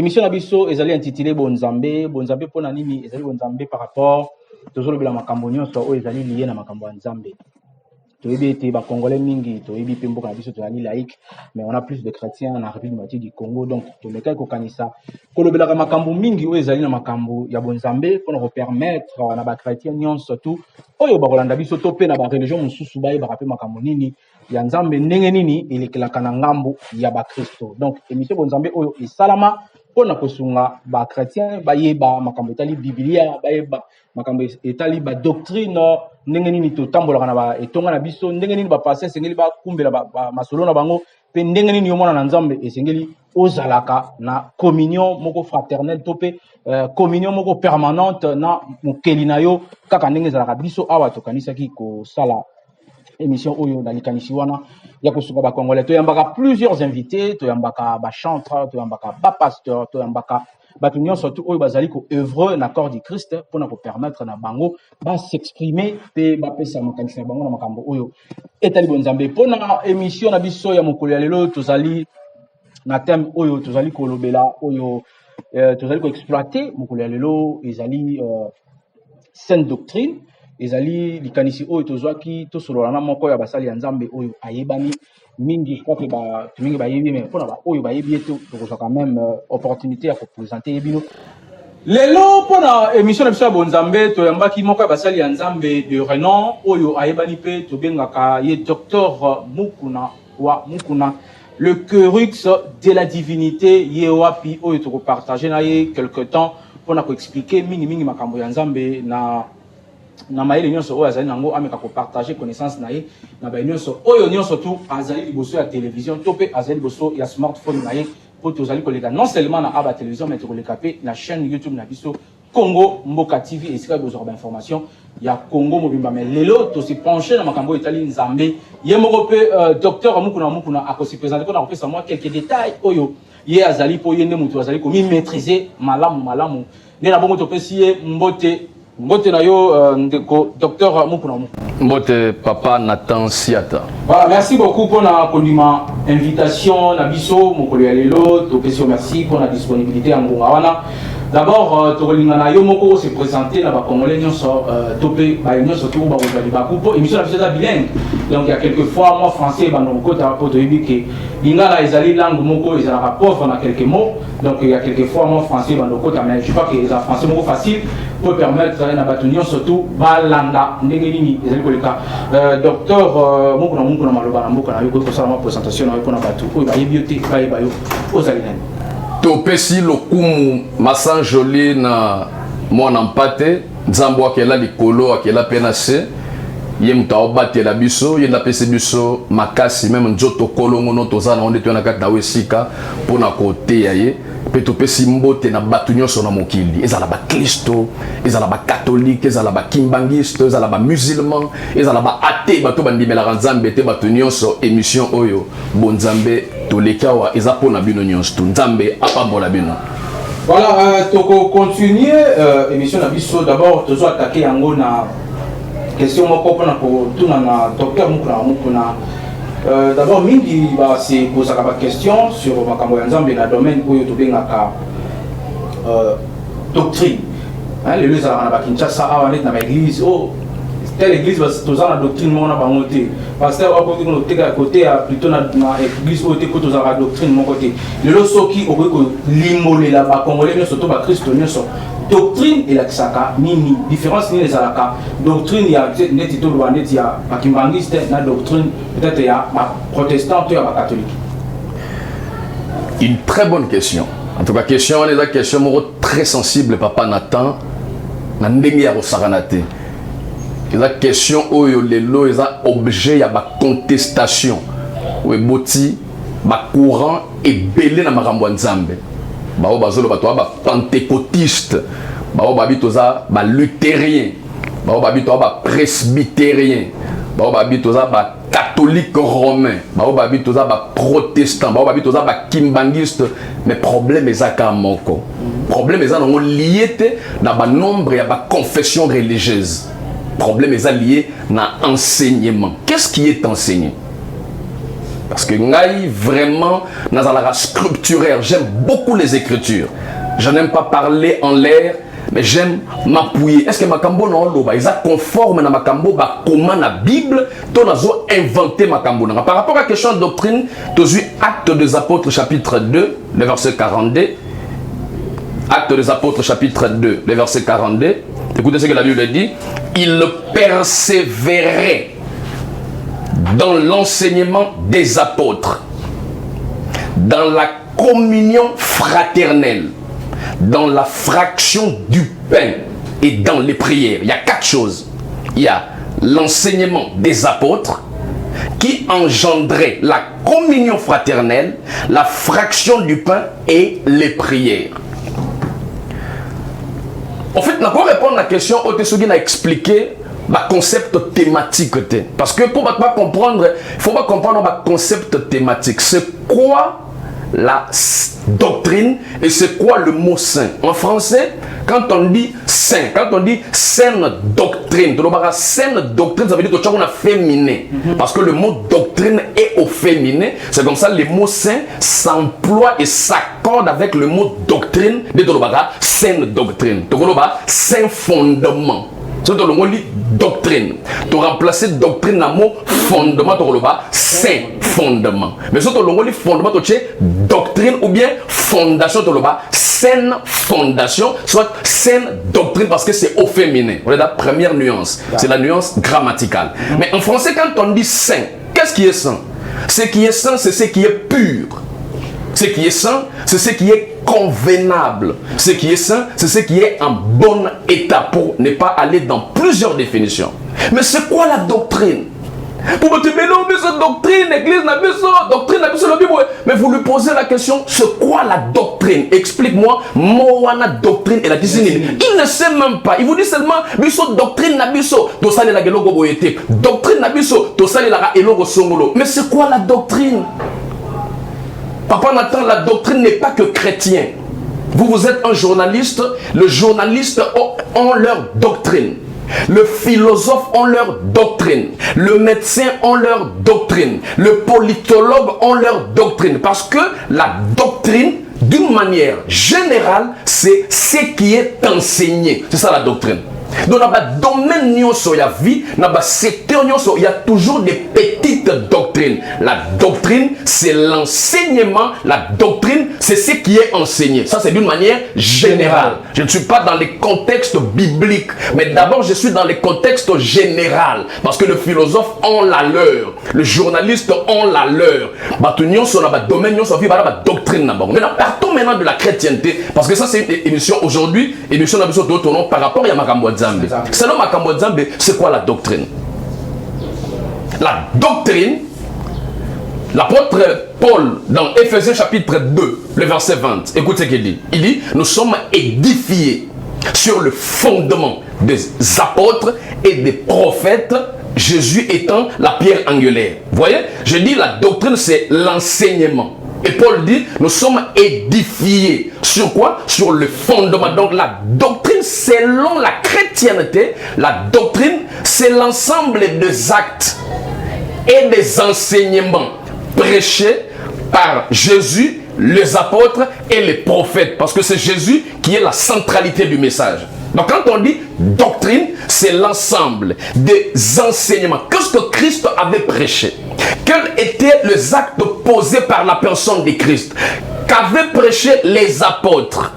émission nabiso ezali intitulé Bonzambe pona nini ezali Bonzambe par rapport toujours le makambo nyonso o ezali lié na makambo ya Nzambe. Toyebi ete ba congolais mingi toyebi pe mboka na biso tozali laïque, mais on a plus de chrétiens en République démocratique du Congo, donc tomeka ko kanisa kolobelaka makambo mingi o ezali na makambo ya Bonzambe pona ko permettre na ba chrétiens nyonso tout oyo ba kolanda biso to pe na ba religion mususu ba yeba pe makambo nini ya Nzambe ndenge nini elekelaka na ngambo ya ba Kristo. Donc émission Bonzambe oyo esalama pona kosunga ba chrétien ba yeba makambo etali biblia ba yeba makambo etali ba doctrine ndenge nini to tambola na ba etonga na biso ndenge nini ba passer sengeli ba kumbela ba masolo na bango pe ndenge nini yo mona na Nzambe esengeli ozalaka na communion moko fraternelle to pe communion moko permanente na mokeli na yo kaka ndenge ezalaka biso awa tokanisaki ko sala émission oyo na likanisi wana ya kosuka ba congolais to yambaka plusieurs invités to yambaka ba chanteur to yambaka ba pasteur to yambaka batu nyonso surtout oyo bazali ko œuvre na corps du Christ pona ko permettre na bango ba s'exprimer pe ba pesa makanisi na bango na makambo oyo etali Bonzambe pona émission na biso ya mokolo ya lelo tozali na thème oyo tozali ko lobela oyo tozali ko exploiter mokolo ya lelo ezali sainte doctrine ezali likanisi oyo tozwaki tosolola na moko ya basali ya Nzambe oyo ayebani mingi. Je crois que ba tumingi ba yebi mais pona ba oyo ba yebi eto tokozwa quand même opportunité ya ko présenter yebino lelo pona émission na biso ya Bonzambe toyambaki moko ya basali ya Nzambe de renom oyo ayebani pe tobengaka ye docteur Mukuna le Querux de la divinité ye wapi oyo toko partager na ye quelque temps pona ko expliquer mingi makambo ya Nzambe na maele nyonso oyo azali nango ameka ko partager connaissance na ye na ba nyonso oyo nyonso tout azali liboso ya télévision to pe azali liboso ya smartphone na ye po tozali koleka non seulement na aba télévision mais tokoleka pe na chaîne YouTube na biso Congo Mboka TV esika bozora ba information ya Congo mobimba. Mais lelo to se pencher na makambo etali Nzambe ye moko pe docteur Mukuna akosi présenter ko na kopesa moi quelques détails oyo ye azali po ye ne mutu azali ko mi maîtriser malamu ne na bongo to pesi ye mbote na yo ndeko docteur Mukuna. Mbote papa Nathan Siata. Voilà, merci beaucoup pour la condiment invitation na biso mokolo ya lelo to pesi merci pour la disponibilité en Bongawana. D'abord tokolingana yo moko se présenter na ba congolais nyonso topé ba nyonso to ba kozali ba kupo émission na biso bilingue. Donc il y a quelques fois moi français ba ndoko ta poto yibike lingala ezali langue moko ezala pauvre na quelques mots. Donc il y a quelques fois moi français ba ndoko ta mais je crois que les français moko facile pour permettre na batu nyonso to ba landa ndenge nini ezali koleka docteur Mukuna maloba na mboka na yo ko sala ma présentation na yo pona batu oyo ba yebiote ba yeba yo ozali nani topesi lokumu masanjoli na mwana mpate nzambo akela likolo akela pena se ye muta obatela biso ye napesi biso makasi même nzoto kolongo no tozana onde tona kati na wesika pona koteya ye pe topesi mbote na batu nyonso na mokili ezala ba Kristo ezala ba catholique ezala ba kimbangiste ezala ba musulman ezala ba athée bato bandimela Nzambe te batu nyonso émission oyo Bonzambe tolekawa eza pona bino nyonso Nzambe apambola bino. Voilà, toko continuer émission na biso d'abord tozo attaquer yango na question moko pona ko tuna na docteur Mukuna. D'abord mingi ba c'est poser la question sur makambo ya Nzambe na domaine oyo to bengaka doctrine. Hein les gens na ba Kinshasa awa net na église telle église toza na doctrine mona bango te pasteur akoki ko teka côté plutôt na église oyo te ko toza na doctrine mon côté lelo soki okoki ko limolela ba congolais nyonso to ba Kristo nyonso doctrine et la kisaka nini différence ni les alaka doctrine ya neti to lwa neti ya bakimbangiste na doctrine peut-être ya ba protestant to ya ba catholique. Une très bonne question. En tout cas question on est la question très sensible papa Nathan na ndenge ya rosakanate. La question oyo lelo eza objet ya ba contestation we boti ba courant et belé na makambo Nzambe bao bazolo bato ba pentecôtiste bao babitoza ba luthérien bao babito ba presbytérien bao babitoza ba catholique romain bao babitoza ba protestant bao babitoza ba kimbangiste mais problème ezaka moko problème ezana ngo lié te na ba nombre ya ba confession religieuse. Problème est lié à l'enseignement. Qu'est-ce qui est enseigné? Parce que ngai vraiment nazala scripturaire, j'aime beaucoup les écritures. Je n'aime pas parler en l'air, mais j'aime m'appuyer. Est-ce que makambo na loba ils conforme na makambo ba comment la Bible to nazo inventé makambo na. Par rapport à la question de doctrine, tu as Actes des Apôtres chapitre 2, le verset 42. Actes des Apôtres chapitre 2, le verset 42. Écoutez ce que la Bible dit. Il persévérait dans l'enseignement des apôtres, dans la communion fraternelle, dans la fraction du pain et dans les prières. Il y a 4 choses. Il y a l'enseignement des apôtres qui engendrait la communion fraternelle, la fraction du pain et les prières. En fait, on va répondre à la question, on a expliqué le concept thématique. Parce que pour ne pas comprendre, il faut pas comprendre le concept thématique. C'est quoi la doctrine et c'est quoi le mot saint? En français, quand on dit saint, quand on dit saine doctrine, saine doctrine, ça veut dire que tu as féminin. Parce que le mot doctrine est au féminin. C'est comme ça que le mot saint s'emploie et s'accorde avec le mot doctrine de saine doctrine. Saint fondement. C'est le mot doctrine. Tu remplaces doctrine par le mot fondement, tu saint fondement. Mais surtout le mot fondement, tu doctrine ou bien fondation, tu saine fondation, soit saine doctrine parce que c'est au féminin. Voilà la première nuance. C'est la nuance grammaticale. Mais en français, quand on dit saint, qu'est-ce qui est saint? Ce qui est saint, c'est ce qui est pur. Ce qui est saint, c'est ce qui est convenable. Ce qui est saint, c'est ce qui est en bon état, pour ne pas aller dans plusieurs définitions. Mais c'est quoi la doctrine? Pour me dire, mais non, mais cette doctrine, l'église n'a pas ça, doctrine n'a pas ça, la Bible. Mais vous lui posez la question, c'est quoi la doctrine? Explique-moi, Moana doctrine et la discipline. Il ne sait même pas. Il vous dit seulement, biso doctrine n'a pas ça, to sale la gelogo boyete. Doctrine n'a pas ça, to sale la elogo songolo. Mais c'est quoi la doctrine? Papa Nathan, la doctrine n'est pas que chrétien. Vous êtes un journaliste, les journalistes ont leur doctrine. Le philosophe ont leur doctrine. Le médecin ont leur doctrine. Le politologue ont leur doctrine. Parce que la doctrine, d'une manière générale, c'est ce qui est enseigné. C'est ça la doctrine. Donc, dans le domaine de la vie, dans le secteur, il y a toujours des petites doctrines. La doctrine, c'est l'enseignement. La doctrine, c'est ce qui est enseigné. Ça, c'est d'une manière générale. Je ne suis pas dans les contextes bibliques, mais d'abord, je suis dans les contextes généraux. Parce que les philosophes ont la leur. Les journalistes ont la leur. Doctrine. Mais partons maintenant de la chrétienté, parce que ça, c'est une émission aujourd'hui, émission de par rapport à Makambo Nzambe. Selon Makambo Nzambe, c'est quoi la doctrine? La doctrine, l'apôtre Paul, dans Éphésiens chapitre 2, le verset 20, écoute ce qu'il dit. Il dit, nous sommes édifiés sur le fondement des apôtres et des prophètes, Jésus étant la pierre angulaire. Vous voyez, je dis la doctrine, c'est l'enseignement. Et Paul dit, nous sommes édifiés. Sur quoi? Sur le fondement. Donc la doctrine, selon la chrétienté, la doctrine, c'est l'ensemble des actes et des enseignements prêchés par Jésus, les apôtres et les prophètes. Parce que c'est Jésus qui est la centralité du message. Donc quand on dit doctrine, c'est l'ensemble des enseignements. Qu'est-ce que Christ avait prêché? Quels étaient les actes posés par la personne de Christ? Qu'avaient prêché les apôtres?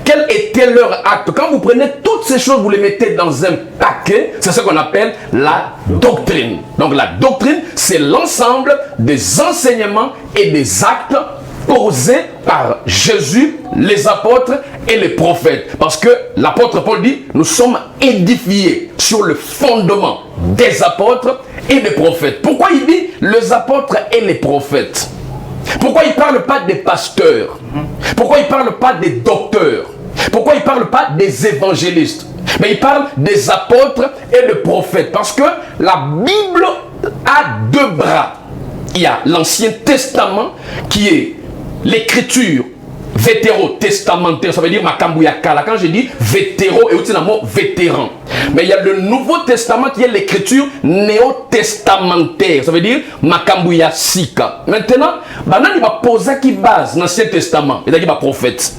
Quel était leur acte? Quand vous prenez toutes ces choses, vous les mettez dans un paquet, c'est ce qu'on appelle la doctrine. Donc la doctrine, c'est l'ensemble des enseignements et des actes posés par Jésus, les apôtres et les prophètes. Parce que l'apôtre Paul dit, nous sommes édifiés sur le fondement des apôtres et des prophètes. Pourquoi il dit les apôtres et les prophètes? Pourquoi il ne parle pas des pasteurs? Pourquoi il ne parle pas des docteurs? Pourquoi il ne parle pas des évangélistes? Mais il parle des apôtres et des prophètes. Parce que la Bible a deux bras. Il y a l'Ancien Testament qui est l'écriture vétérotestamentaire, ça veut dire makambu ya kala. Quand je dis vétéro, et aussi le mot vétéran. Mais il y a le Nouveau Testament qui est l'écriture néo-testamentaire, ça veut dire makambu ya sika. Maintenant, banani va poser qui base dans l'Ancien Testament, il y a qui va prophète.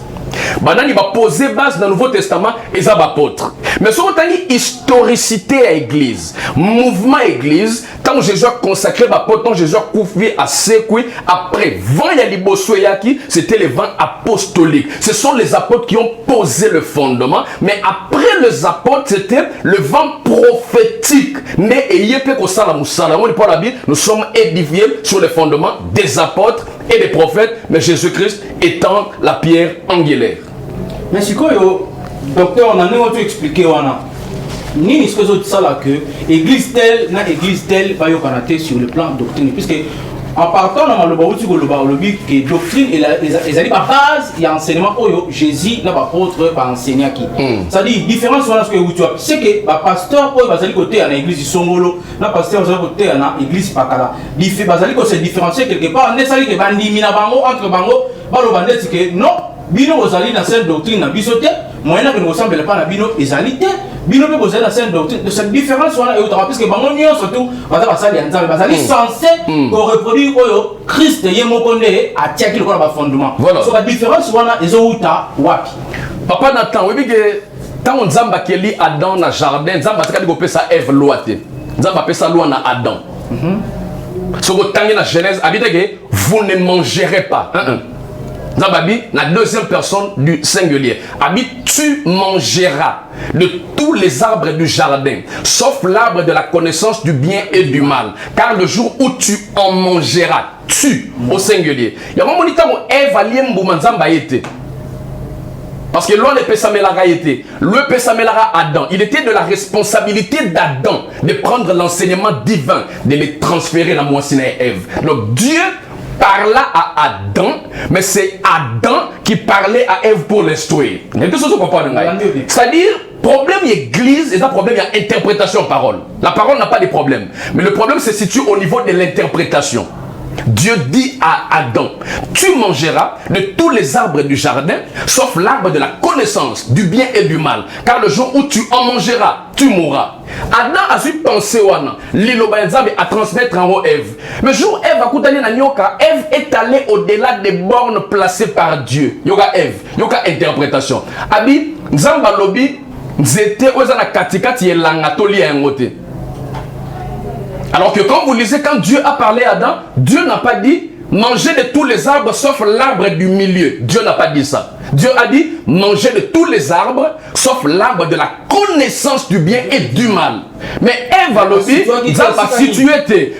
Banani va poser base dans le Nouveau Testament et ça va apôtre. Mais sur une historicité à l'église, mouvement église, quand Jésus a consacré l'apôtre, quand Jésus a confié à Sekui, après 20 Yalibosoyaki, c'était les 20 apostoliques. Ce sont les apôtres qui ont posé le fondement, mais après les apôtres, c'était le 20 prophétique. Mais nous sommes édifiés sur le fondement des apôtres et des prophètes, mais Jésus-Christ étant la pierre angulaire. Mais si quoi, docteur, on a tout expliqué. Ni ce que ça là que église telle, va y avoir sur le plan doctrine, puisque en partant dans le que doctrine et la base, il y a enseignement Jésus n'a pas apôtre par enseigner qui. Ça dit différence sur ce que vous avez. C'est que pasteur va aller côté à l'église Songolo, na pasteur va côté à l'église Pakala. Bazali ko se différencier quelque part. On est sali que bandimina bango entre bango, balo bandeti que non, bino ozali dans cette doctrine na bisoté, moyen que nous ressemble pas na bino ezalité. Bino pe ozali dans cette doctrine. De cette différence on a et parce que bango nyo surtout bazali basali nzambe bazali censé ko reproduire oyo Christ yemokonde a tiaki le ba fondement. So la différence on a ezouta wapi. Papa Nathan, oui que tant nzamba keli Adam na jardin, nzamba takadi ko pesa Ève loi te. Nzamba pesa loi na Adam. So ko tangi na Genèse habite que vous ne mangerez pas. Zababi, la deuxième personne du singulier. Habite, tu mangeras de tous les arbres du jardin, sauf l'arbre de la connaissance du bien et du mal. Car le jour où tu en mangeras, tu, au singulier. Il y a un moment où Ève a lié Mboumanzamba été. Parce que l'on ne peut s'amélara été. Le peut s'amélara Adam. Il était de la responsabilité d'Adam de prendre l'enseignement divin, de le transférer dans Moissine et Ève. Donc Dieu parla à Adam, mais c'est Adam qui parlait à Ève pour l'instruire. C'est-à-dire, problème église, et un problème, il y a interprétation parole. La parole n'a pas de problème. Mais le problème se situe au niveau de l'interprétation. Dieu dit à Adam, tu mangeras de tous les arbres du jardin, sauf l'arbre de la connaissance du bien et du mal. Car le jour où tu en mangeras, tu mourras. Adam a su penser à transmettre en haut Ève. Mais jour Ève a coutani na nyoka, Ève est allée au-delà des bornes placées par Dieu. Yoga Ève, yoga interprétation. Abi, Nzamba lobi, nzete ozana katikati yelanga toli ya ngote. Alors que quand vous lisez, quand Dieu a parlé à Adam, Dieu n'a pas dit manger de tous les arbres sauf l'arbre du milieu. Dieu n'a pas dit ça. Dieu a dit manger de tous les arbres sauf l'arbre de la connaissance du bien et du mal. Mais Ève a lobi, Nzamba situé.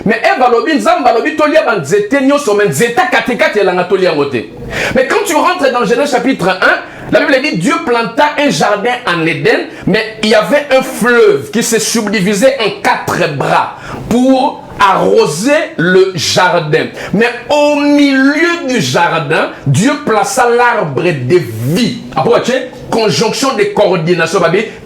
Mais Ève a lobi, Nzamba lobi tolia banzete nyoso men zeta katekati elanga tolia ngote. Mais quand tu rentres dans Genèse chapitre 1, la Bible dit Dieu planta un jardin en Éden, mais il y avait un fleuve qui se subdivisait en 4 bras pour arroser le jardin. Mais au milieu du jardin, Dieu plaça l'arbre de vie. Après, conjonction de coordination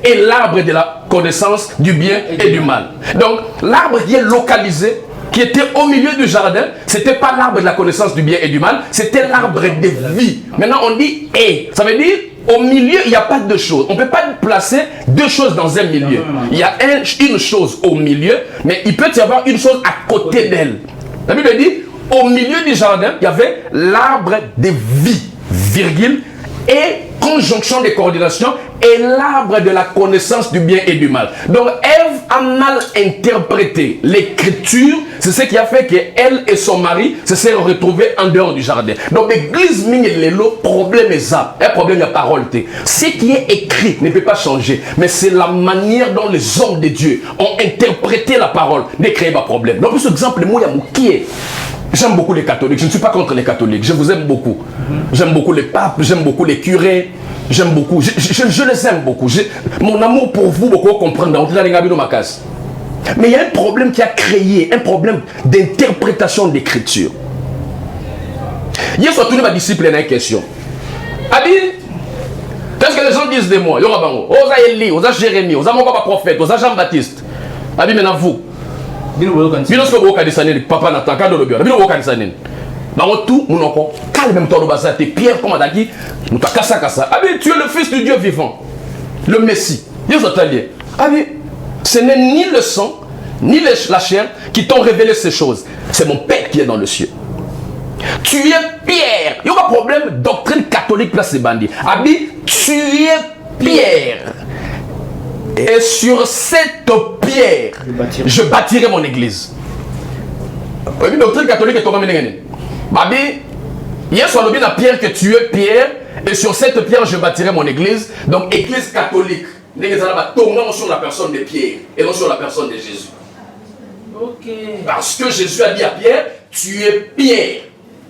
et l'arbre de la connaissance du bien et du mal. Donc, l'arbre qui est localisé, qui était au milieu du jardin, c'était pas l'arbre de la connaissance du bien et du mal, c'était l'arbre de vie. Maintenant on dit et, ça veut dire au milieu il n'y a pas deux choses. On ne peut pas placer deux choses dans un milieu. Il y a une chose au milieu, mais il peut y avoir une chose à côté d'elle. La Bible dit au milieu du jardin, il y avait l'arbre de vie, virgule, et conjonction de coordination et l'arbre de la connaissance du bien et du mal. Donc Ève a mal interprété l'écriture, c'est ce qui a fait qu'elle et son mari se sont retrouvés en dehors du jardin. Donc l'église le problème est ça, un problème de parole. Ce qui est écrit ne peut pas changer, mais c'est la manière dont les hommes de Dieu ont interprété la parole de créer un problème. Donc par exemple, moi qui est j'aime beaucoup les catholiques, je ne suis pas contre les catholiques, je vous aime beaucoup. J'aime beaucoup les papes, j'aime beaucoup les curés, j'aime beaucoup, je les aime beaucoup. Mon amour pour vous, beaucoup comprendre. Mais il y a un problème qui a créé, un problème d'interprétation d'écriture. Hier, soit tous les disciples ont une question. Abi, qu'est-ce que les gens disent de moi? Osa Élie, Osa Jérémie, Osa mon prophète, Osa Jean-Baptiste. Abi, maintenant vous. Bino sko boka disaneni papa na takando lo biora bino boka disaneni tout, mon oncle, calme toi le bazar, t'es Pierre, comme on a dit, nous t'as kassa. Ah oui, tu es le fils du Dieu vivant, le Messie. Ah oui, ce n'est ni le sang, ni la chair qui t'ont révélé ces choses. C'est mon Père qui est dans le ciel. Tu es Pierre. Il y a un problème, doctrine catholique place les bandits. Abi, tu es Pierre. Et sur cette pierre, je bâtirai mon église. La doctrine catholique est tombée. Abi, hier soir, le Pierre que tu es Pierre. Et sur cette pierre, je bâtirai mon église. Donc, église catholique. Sur la personne de Pierre et non sur la personne de Jésus. Okay. Parce que Jésus a dit à Pierre, tu es Pierre.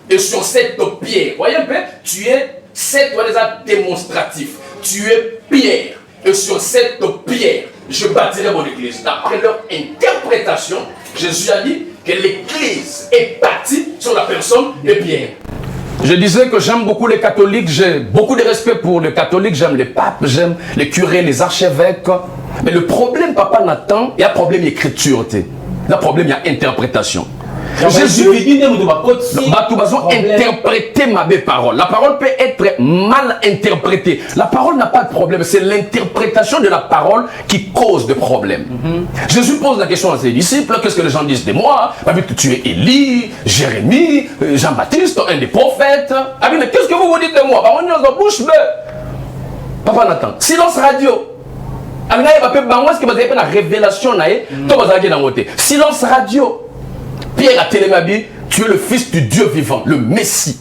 Et sur cette pierre, voyez un peu, tu es cette démonstratif. Tu es Pierre. Et sur cette pierre, je bâtirai mon église. D'après leur interprétation, Jésus a dit que l'église est bâtie sur la personne de Pierre. Je disais que j'aime beaucoup les catholiques, j'ai beaucoup de respect pour les catholiques, j'aime les papes, j'aime les curés, les archevêques. Mais le problème, Papa Nathan, il y a un problème d'écriture. Il y a un problème d'interprétation. Jésus va interpréter ma belle parole. La parole peut être mal interprétée. La parole n'a pas de problème. C'est l'interprétation de la parole qui cause des problèmes. Jésus pose la question à ses disciples. Qu'est-ce que les gens disent de moi? Que tu es Élie, Jérémie, Jean-Baptiste, un des prophètes. Mais qu'est-ce que vous vous dites de moi? Papa Nathan, silence radio. La révélation, silence radio. Pierre a télémabi, tu es le fils du Dieu vivant, le Messie.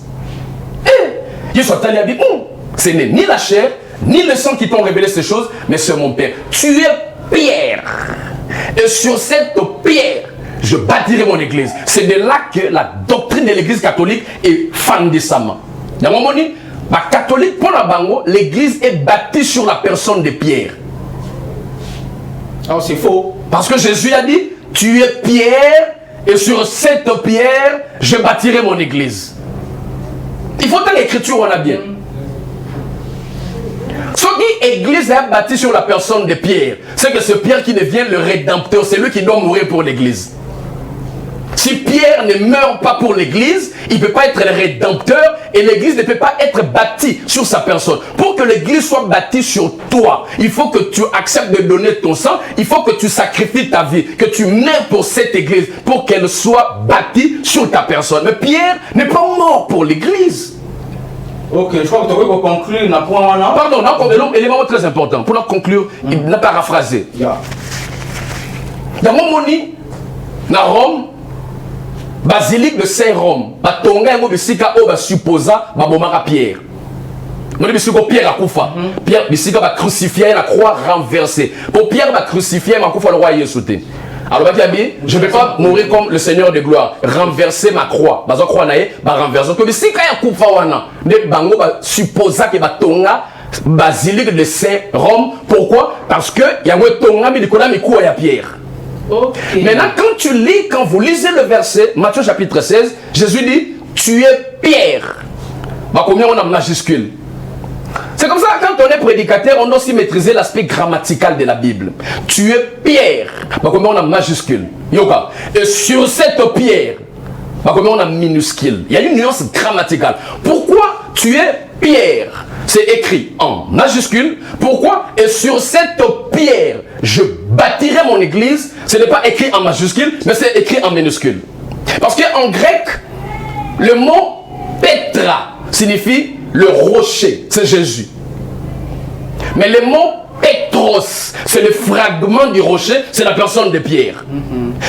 Et ce n'est ni la chair, ni le sang qui t'ont révélé ces choses, mais c'est mon Père. Tu es Pierre. Et sur cette pierre, je bâtirai mon église. C'est de là que la doctrine de l'église catholique est fandissama. Dans mon moment, la catholique, pour la bango, l'église est bâtie sur la personne de Pierre. Oh, c'est faux. Parce que Jésus a dit, tu es Pierre. Et sur cette pierre, je bâtirai mon église. Il faut que l'écriture, on a bien. Ce qui église est bâtie sur la personne de Pierre, c'est que c'est Pierre qui devient le rédempteur, c'est lui qui doit mourir pour l'église. Si Pierre ne meurt pas pour l'église, il ne peut pas être le rédempteur et l'église ne peut pas être bâtie sur sa personne. Pour que l'église soit bâtie sur toi, il faut que tu acceptes de donner ton sang, il faut que tu sacrifies ta vie, que tu meurs pour cette église, pour qu'elle soit bâtie sur ta personne. Mais Pierre n'est pas mort pour l'église. Ok, je crois que tu veux conclure. Pardon, un élément très important. Pour conclure, il n'a pas paraphrasé. Dans mon moni, dans Rome, basilique de Saint-Rome, batonga yango bisika o ba supposa ba bomaka Pierre. Mon bisika Pierre akufa. Pierre bisika ba crucifié la croix renversée. Pour Pierre ba crucifié ma kufa le roi Yesu te. Alors je ne vais pas mourir comme le Seigneur de gloire, renverser ma croix. Bazo croix nae ba renverser. Que bisika ya kufa wana ne bango ba supposa que batonga basilique de Saint-Rome. Pourquoi? Parce que yango tonga mi dikola mi kuwa ya Pierre. Okay. Maintenant, quand vous lisez le verset, Matthieu chapitre 16, Jésus dit, tu es Pierre. Combien on a majuscule? C'est comme ça, quand on est prédicateur, on doit aussi maîtriser l'aspect grammatical de la Bible. Tu es Pierre. Combien on a majuscule? Yoga. Et sur cette pierre, combien on a minuscule? Il y a une nuance grammaticale. Pourquoi tu es Pierre? C'est écrit en majuscule. Pourquoi? Et sur cette pierre, je bâtirai mon église. Ce n'est pas écrit en majuscule, mais c'est écrit en minuscule. Parce qu'en grec, le mot Petra signifie le rocher. C'est Jésus. Mais le mot Petros, c'est le fragment du rocher, c'est la personne de Pierre.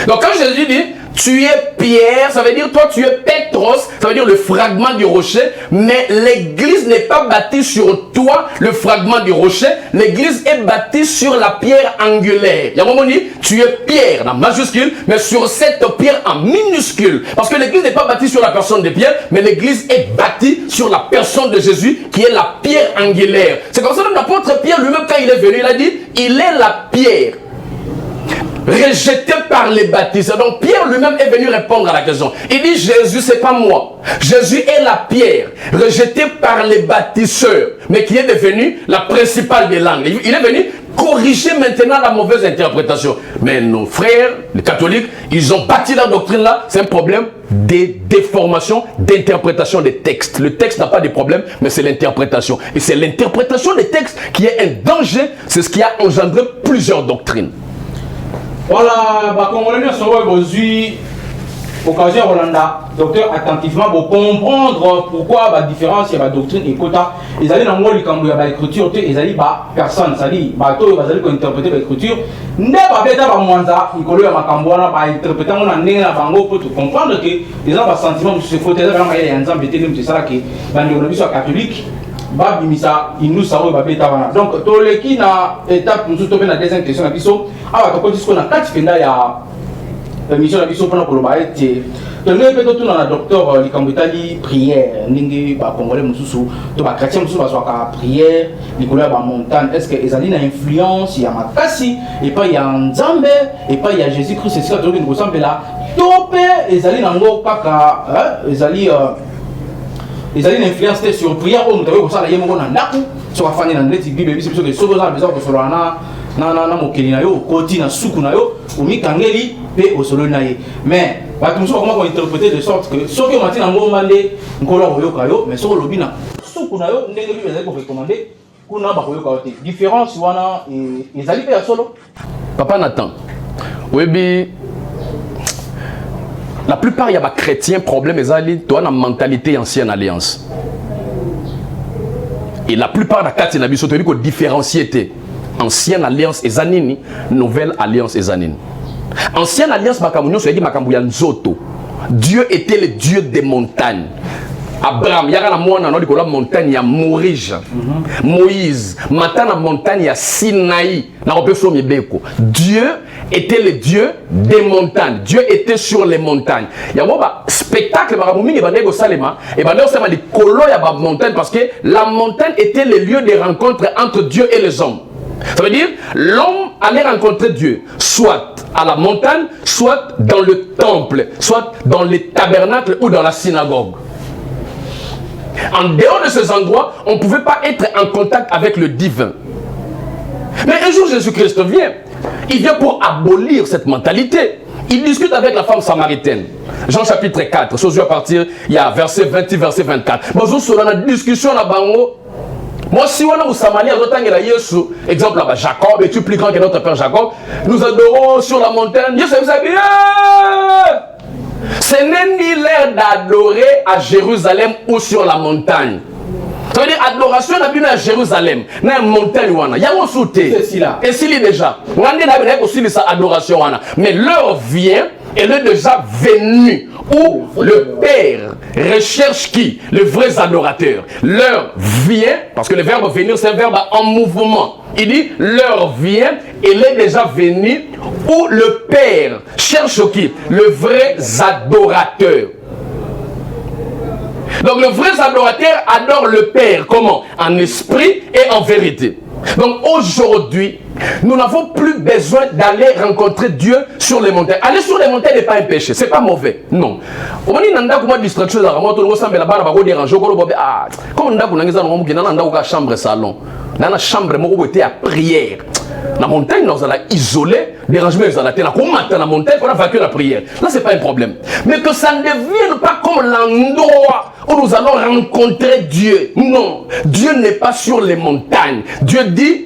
Donc quand Jésus dit, tu es Pierre, ça veut dire toi tu es Petros, ça veut dire le fragment du rocher, mais l'église n'est pas bâtie sur toi, le fragment du rocher, l'église est bâtie sur la pierre angulaire. Il y a un moment dit, tu es Pierre, en majuscule, mais sur cette pierre en minuscule. Parce que l'église n'est pas bâtie sur la personne de Pierre, mais l'église est bâtie sur la personne de Jésus, qui est la pierre angulaire. C'est comme ça que l'apôtre Pierre lui-même, quand il est venu, il a dit, il est la pierre rejeté par les baptisés. Donc Pierre lui-même est venu répondre à la question. Il dit, Jésus, c'est pas moi. Jésus est la pierre rejetée par les baptisseurs, mais qui est devenue la principale des langues. Il est venu corriger maintenant la mauvaise interprétation. Mais nos frères, les catholiques, ils ont bâti la doctrine là, c'est un problème des déformations d'interprétation des textes. Le texte n'a pas de problème, mais c'est l'interprétation. Et c'est l'interprétation des textes qui est un danger. C'est ce qui a engendré plusieurs doctrines. Voilà, bah, Congolais sont aujourd'hui occasion Rolanda, docteur attentivement pour comprendre pourquoi la différence et la doctrine et quota. Ils allaient dans l'écriture, ils allaient personne, c'est-à-dire bateau, ils allaient interpréter l'écriture. Ne pas bêta ba mwanza, ils collent à ma cambouana, ba interpréter mon année à bango pour comprendre que les gens ont sentiment de se foutre, ils ont un ensemble de télé, c'est ça qui dans les religions catholiques. Ba bimisa inu sawo ba beta wana. Donc to le ki na étape nous to na deuxième question na biso. Ah to ko na kati fenda ya mission na biso pona ko ba ete. To le pe to na docteur Likambitali prière ndingi ba congolais mususu to ba chrétien mususu ba soka prière likolo ba montagne. Est-ce que ezali na influence ya makasi et pas ya nzambe et pas ya Jésus Christ, c'est ça to ko sambela. To pe ezali nango kaka ezali ils avaient une influence sur prière où nous avons ça yemo na ndaku sur afani na ndeti bible biso que sobo za besoin ko solana na mokeli na yo koti na suku na yo umikangeli pe osolo na ye mais ba tumso comment interpréter de sorte que ce que matin na ngomba nde nkolo koyoka yo mais soko lobina suku na yo ndenge bible za ko recommander kuna ba koyoka te différence wana ils allaient faire solo Papa Nathan webi. La plupart, il y a des chrétiens, problème, ils ont une mentalité ancienne alliance. Et la plupart des cas, ils ont une différenciété. Ancienne alliance et zanini, nouvelle alliance et zanini. Ancienne alliance, Dieu était le Dieu des montagnes. Abraham, il y a la montagne, il y a Moïse. Moïse, maintenant la montagne, il y a Sinaï. Dieu était le Dieu des montagnes. Dieu était sur les montagnes. Il y a un spectacle, parce que la montagne était le lieu de rencontre entre Dieu et les hommes. Ça veut dire, l'homme allait rencontrer Dieu, soit à la montagne, soit dans le temple, soit dans les tabernacles ou dans la synagogue. En dehors de ces endroits, on ne pouvait pas être en contact avec le divin. Mais un jour, Jésus-Christ vient. Il vient pour abolir cette mentalité. Il discute avec la femme samaritaine. Jean chapitre 4, chose à partir, il y a verset 20, verset 24. Bonjour, sur la discussion là-bas. Moi, si on a au Samaria, exemple là-bas, Jacob, es-tu plus grand que notre père Jacob? Nous adorons sur la montagne. Dieu s'est bien. Ce n'est ni l'air d'adorer à Jérusalem ou sur la montagne. Ça veut dire adoration à Jérusalem, dans la montagne. Il y a un sauté. Et s'il est déjà. On a aussi sa adoration. Mais l'heure vient, elle est déjà venue. Où le Père recherche qui? Les vrais adorateurs. L'heure vient, parce que le verbe venir, c'est un verbe en mouvement. Il dit, l'heure vient, elle est déjà venue, où le Père cherche qui? Les vrais adorateurs. Donc les vrais adorateurs adorent le Père. Comment? En esprit et en vérité. Donc aujourd'hui, nous n'avons plus besoin d'aller rencontrer Dieu sur les montagnes. Aller sur les montagnes n'est pas un péché, c'est pas mauvais. Non. On dit que distraction chambre salon. Dans la chambre, on était à prière. La montagne, nous allons isoler, dérangement, nous allons la la montagne, on a vaincu la prière. Là, c'est pas un problème. Mais que ça ne devienne pas comme l'endroit où nous allons rencontrer Dieu. Non, Dieu n'est pas sur les montagnes. Dieu dit,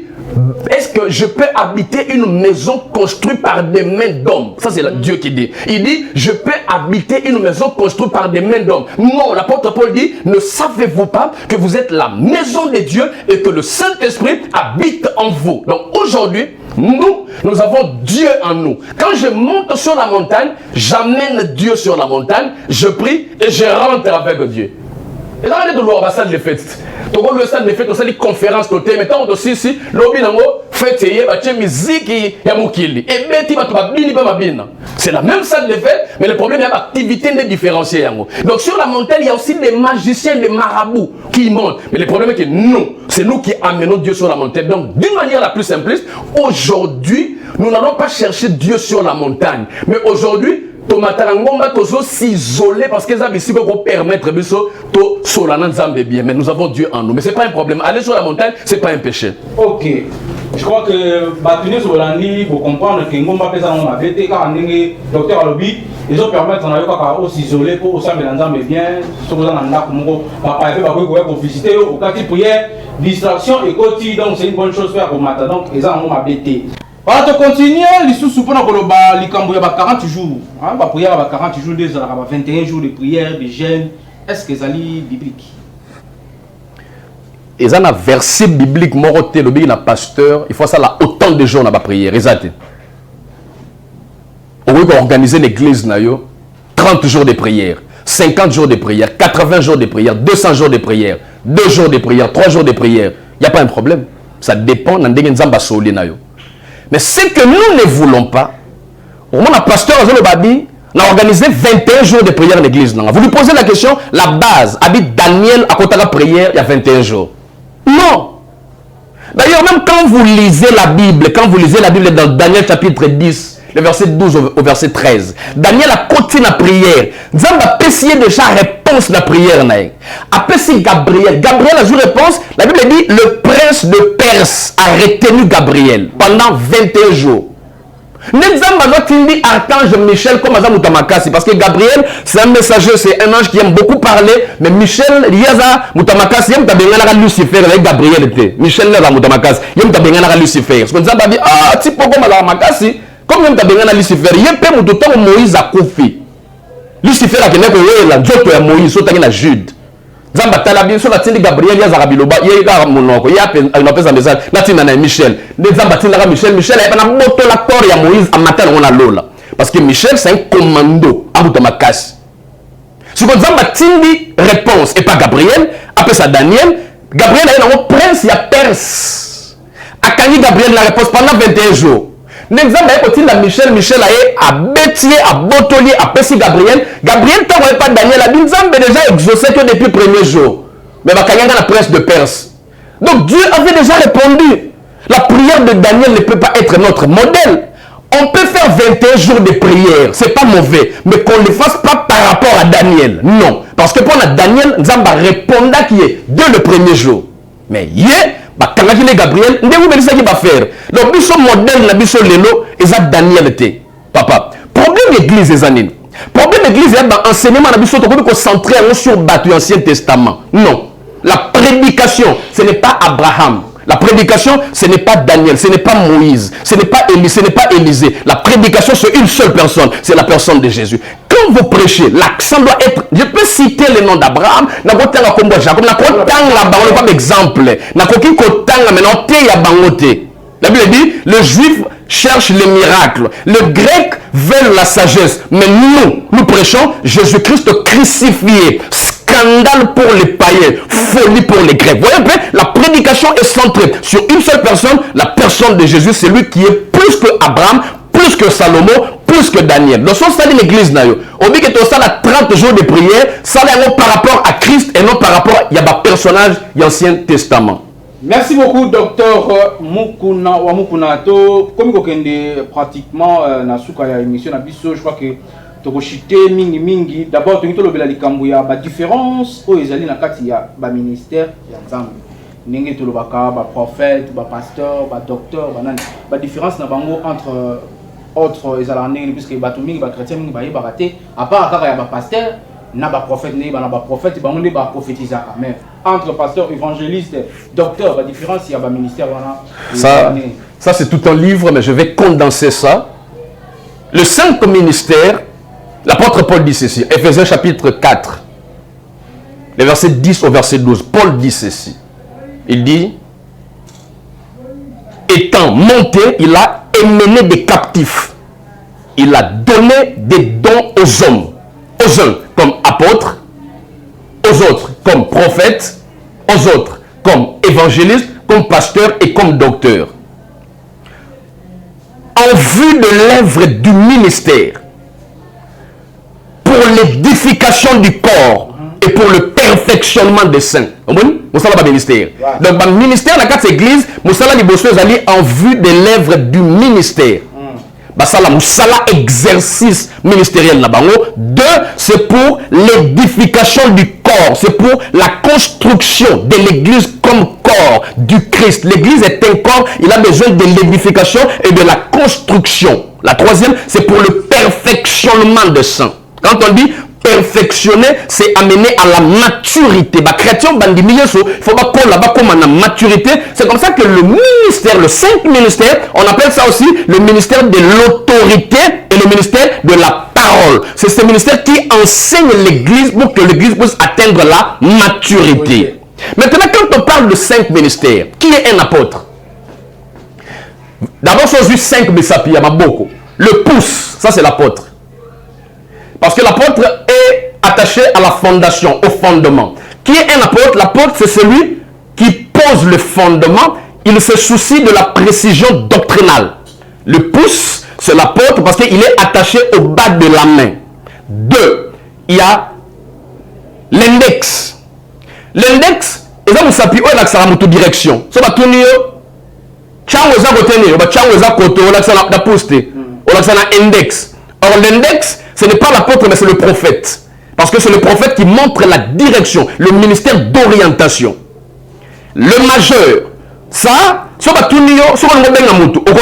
est-ce que je peux habiter une maison construite par des mains d'hommes? Ça, c'est Dieu qui dit. Il dit, je peux habiter une maison construite par des mains d'hommes. Non, l'apôtre Paul dit, ne savez-vous pas que vous êtes la maison de Dieu et que le Saint-Esprit habite en vous? Donc aujourd'hui, nous avons Dieu en nous. Quand je monte sur la montagne, j'amène Dieu sur la montagne, je prie et je rentre avec Dieu. Et là, on est de l'eau, la salle de fête. Donc, le salle de fête, on a des conférences côté. Maintenant, on aussi ici, l'objet nango, fête, il y a musique, il y a moukili. Et bêti, c'est la même salle de fête, mais le problème, il y a l'activité de différencier. Donc, sur la montagne, il y a aussi des magiciens, des marabouts qui montent. Mais le problème est que nous, c'est nous qui amenons Dieu sur la montagne. Donc, d'une manière la plus simpliste, aujourd'hui, nous n'allons pas chercher Dieu sur la montagne. Mais aujourd'hui, s'isoler parce que ça va permettre de bien. Mais nous avons Dieu en nous. Mais ce n'est pas un problème. Aller sur la montagne, ce n'est pas un péché. Ok. Je crois que Batuné sur l'année, vous comprendre que Ngomba Pesa on a été quand on est docteur Alobi, ils ont permis de s'isoler pour s'amener mais bien, ce que vous en avez, papa fait pour visiter, au cas de prière, distraction et côté, donc c'est une bonne chose faire pour matin, donc ils ont m'habité. Voilà, tu continues, les sous-sous pour les cambouis, 40 jours, la prière 40 jours, 21 jours de prière, de jeûne, est-ce que c'est biblique? Et ça, un verset biblique, moroté, le bien pasteur, il faut ça là autant de jours dans la prière, exact. On veut organiser l'église, 30 jours de prière, 50 jours de prière, 80 jours de prière, 200 jours de prière, 2 jours de prière, 3 jours de prière. Il n'y a pas un problème. Ça dépend de mais ce que nous ne voulons pas, au moment où le pasteur a organisé 21 jours de prière dans l'église. Vous lui posez la question, la base, habite Daniel à côté de la prière il y a 21 jours. Non. D'ailleurs, même quand vous lisez la Bible dans Daniel chapitre 10, le verset 12 au verset 13, Daniel a continué la prière. Nzamba a essayé déjà réponse de la prière. Après, c'est Gabriel. Gabriel a joué réponse. La Bible dit le prince de Perse a retenu Gabriel pendant 21 jours. Nzamba doit dit archange Michel comme Azam Mutamakasi parce que Gabriel, c'est un messager, c'est un ange qui aime beaucoup parler. Mais Michel, Yaza Mutamakasi, il y a Lucifer avec Gabriel était. Michel, Yaza Mutamakasi, il y a Lucifer. Parce que Nzamba dit ah, tu peux comme Azam Makasi. Comme même tu as Lucifer, il y a un peu de temps Moïse a confié. Lucifer a dit que la joie de Moïse, soit dans Jude. Zamba talabi so la tindi Gabriel ya zarabiloba ye ga monoko ya pe na pesa message na tina na Michel. Ne Zamba tinda Michel ya na moto la corps ya Moïse a matin on a lola. Parce que Michel c'est un commando à Mutamakasi. Si vous Zamba tindi réponse et pas Gabriel, après ça Daniel, Gabriel est un prince ya Perse. A Kani Gabriel la réponse pendant 21 jours. L'exemple est côté de Michel a Bétier, a Botoli, a Pessi Gabriel. Gabriel, tu n'as pas Daniel, a Binzambe déjà exaucé que depuis le premier jour. Mais il y a la presse de Perse. Donc Dieu avait déjà répondu. La prière de Daniel ne peut pas être notre modèle. On peut faire 21 jours de prière, c'est pas mauvais. Mais qu'on ne le fasse pas par rapport à Daniel. Non. Parce que pour Daniel, Nzamba répondait qui est dès le premier jour. Mais hier, quand il est Gabriel, ne vous ça qui va faire. Donc, biso modèle na biso lelo, et Daniel était. Papa, problème église les années. Problème église, il y a enseignement na biso to ko centré sur battu Ancien Testament. Non. La prédication, ce n'est pas Abraham. La prédication, ce n'est pas Daniel, ce n'est pas Moïse, ce n'est pas Élie, ce n'est pas Élisée. La prédication, c'est une seule personne, c'est la personne de Jésus. Quand vous prêchez, l'accent doit être... Je peux citer le nom d'Abraham, je peux citer le nom de Jacob, je peux citer l'exemple. Je peux citer la Bible dit, le juif cherche les miracles, le grec veut la sagesse, mais nous prêchons Jésus-Christ crucifié. Scandale pour les païens, folie pour les grecs. Vous voyez un peu, la prédication est centrée sur une seule personne, la personne de Jésus, c'est lui qui est plus que Abraham, plus que Salomon, plus que Daniel. Dans son stade de l'église, on dit que tu as 30 jours de prière, ça est par rapport à Christ et non par rapport à un personnage de l'Ancien Testament. Merci beaucoup, docteur Mukuna Wamukunato. Comme vous avez pratiquement dans l'émission, je crois que tu mingi. D'abord, tu as la différence où ils allaient dans le ministère de Nzambe. Ninge to lobaka, prophète, pasteur, docteur, la différence entre autres ils puisque les chrétiens à part il y a pasteur, na prophète, ils prophétiser mais entre pasteur, évangéliste, docteur, la différence il y a un ministère ça c'est tout un livre mais je vais condenser ça. Le saint ministère, l'apôtre Paul dit ceci, Éphésiens chapitre 4, les versets 10 au verset 12. Paul dit ceci. Il dit, étant monté, il a émené des captifs. Il a donné des dons aux hommes. Aux uns comme apôtres, aux autres comme prophètes, aux autres comme évangélistes, comme pasteurs et comme docteurs. En vue de l'œuvre du ministère, pour l'édification du corps et pour le perfectionnement des saints. Vous savez le ministère. Donc, le ministère de la carte église, vous savez en vue de l'œuvre du ministère. Moussala exercice ministériel. Deux, c'est pour l'édification du corps. C'est pour la construction de l'église comme corps du Christ. L'église est un corps, il a besoin de l'édification et de la construction. La troisième, c'est pour le perfectionnement des saints. Quand on dit perfectionner, c'est amener à la maturité. Bah, chrétien, il faut pas qu'on là-bas comme la maturité. C'est comme ça que le ministère, le 5 ministères, on appelle ça aussi le ministère de l'autorité et le ministère de la parole. C'est ce ministère qui enseigne l'église pour que l'église puisse atteindre la maturité. Oui. Maintenant, quand on parle de 5 ministères, qui est un apôtre? D'abord, c'est 5 Messapia, beaucoup. Le pouce, ça c'est l'apôtre. Parce que l'apôtre est attaché à la fondation, au fondement. Qui est un apôtre? L'apôtre, c'est celui qui pose le fondement. Il se soucie de la précision doctrinale. Le pouce, c'est l'apôtre parce qu'il est attaché au bas de la main. 2. Il y a l'index. L'index, c'est une direction. C'est la index. Or, l'index, ce n'est pas l'apôtre, mais c'est le prophète. Parce que c'est le prophète qui montre la direction, le ministère d'orientation. Le majeur, ça, si on va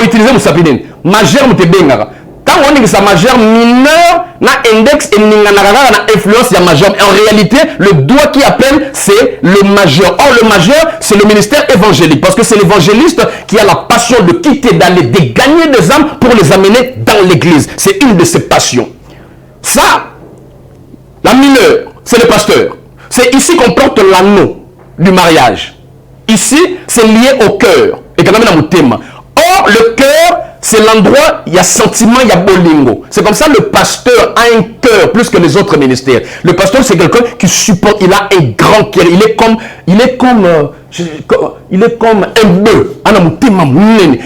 utiliser le sapinin. Majeur, quand on dit que c'est majeur mineur, na index et na influence ya majeur. En réalité, le doigt qui appelle, c'est le majeur. Or, le majeur, c'est le ministère évangélique. Parce que c'est l'évangéliste qui a la passion de quitter, d'aller, de gagner des âmes pour les amener dans l'église. C'est une de ses passions. Ça, la mineure, c'est le pasteur. C'est ici qu'on porte l'anneau du mariage. Ici, c'est lié au cœur. Et quand même, dans thème. Or, le cœur, c'est l'endroit, il y a sentiment, il y a bolingo. C'est comme ça le pasteur a un cœur plus que les autres ministères. Le pasteur, c'est quelqu'un qui supporte, il a un grand cœur. Il est comme un bœuf.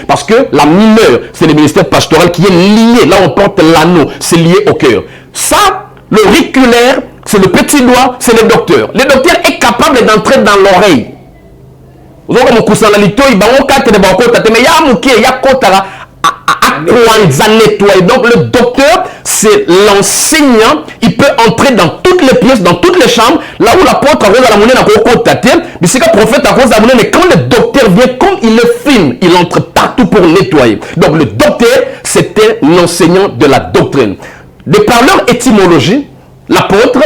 Parce que la mineure, c'est le ministère pastoral qui est lié. Là, on porte l'anneau. C'est lié au cœur. Ça, l'auriculaire, c'est le petit doigt, c'est le docteur. Le docteur est capable d'entrer dans l'oreille. Donc, le docteur, c'est l'enseignant. Il peut entrer dans toutes les pièces, dans toutes les chambres. Là où l'apôtre a la monnaie n'a pas mais c'est qu'un prophète a la monnaie. Mais quand le docteur vient, comme il est fine, il entre partout pour nettoyer. Donc le docteur, c'était l'enseignant de la doctrine. De par leur étymologie, l'apôtre,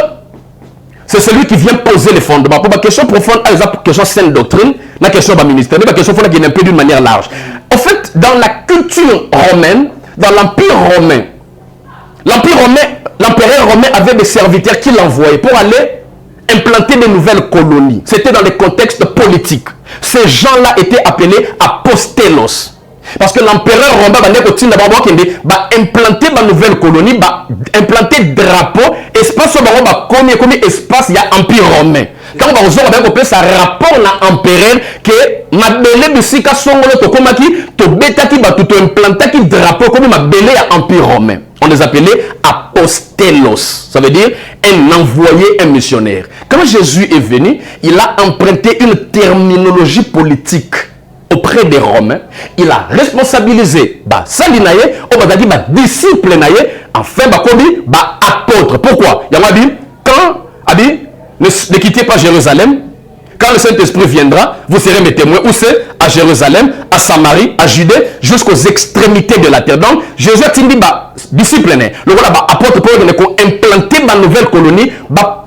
c'est celui qui vient poser les fondements. Pour ma question profonde, la question saine doctrine, la question de ministère, la question qui est un peu d'une manière large. En fait, dans la culture romaine, dans l'Empire romain, l'empereur romain avait des serviteurs qui l'envoyaient pour aller implanter de nouvelles colonies. C'était dans les contextes politiques. Ces gens-là étaient appelés apostelos. Parce que l'empereur romain va implanter une nouvelle colonie, va implanter drapeau, espace comme espace, il y a empire romain. Quand on va ça rapport à l'empereur que ma belle bisika songolo to komaki to betaki ba to implantaki drapeau comme ma belle à empire romain. On les appelait apostelos. Ça veut dire un envoyé, un missionnaire. Quand Jésus est venu, il a emprunté une terminologie politique auprès des Romains. Il a responsabilisé Salinaye, disciple enfin apôtre. Pourquoi? Il y a dit quand ne quittez pas Jérusalem. Quand le Saint-Esprit viendra, vous serez mes témoins. Où c'est? À Jérusalem, à Samarie, à Judée, jusqu'aux extrémités de la terre. Donc, Jésus a dit, disciple, le voilà, apôtre pour implanter ma nouvelle colonie,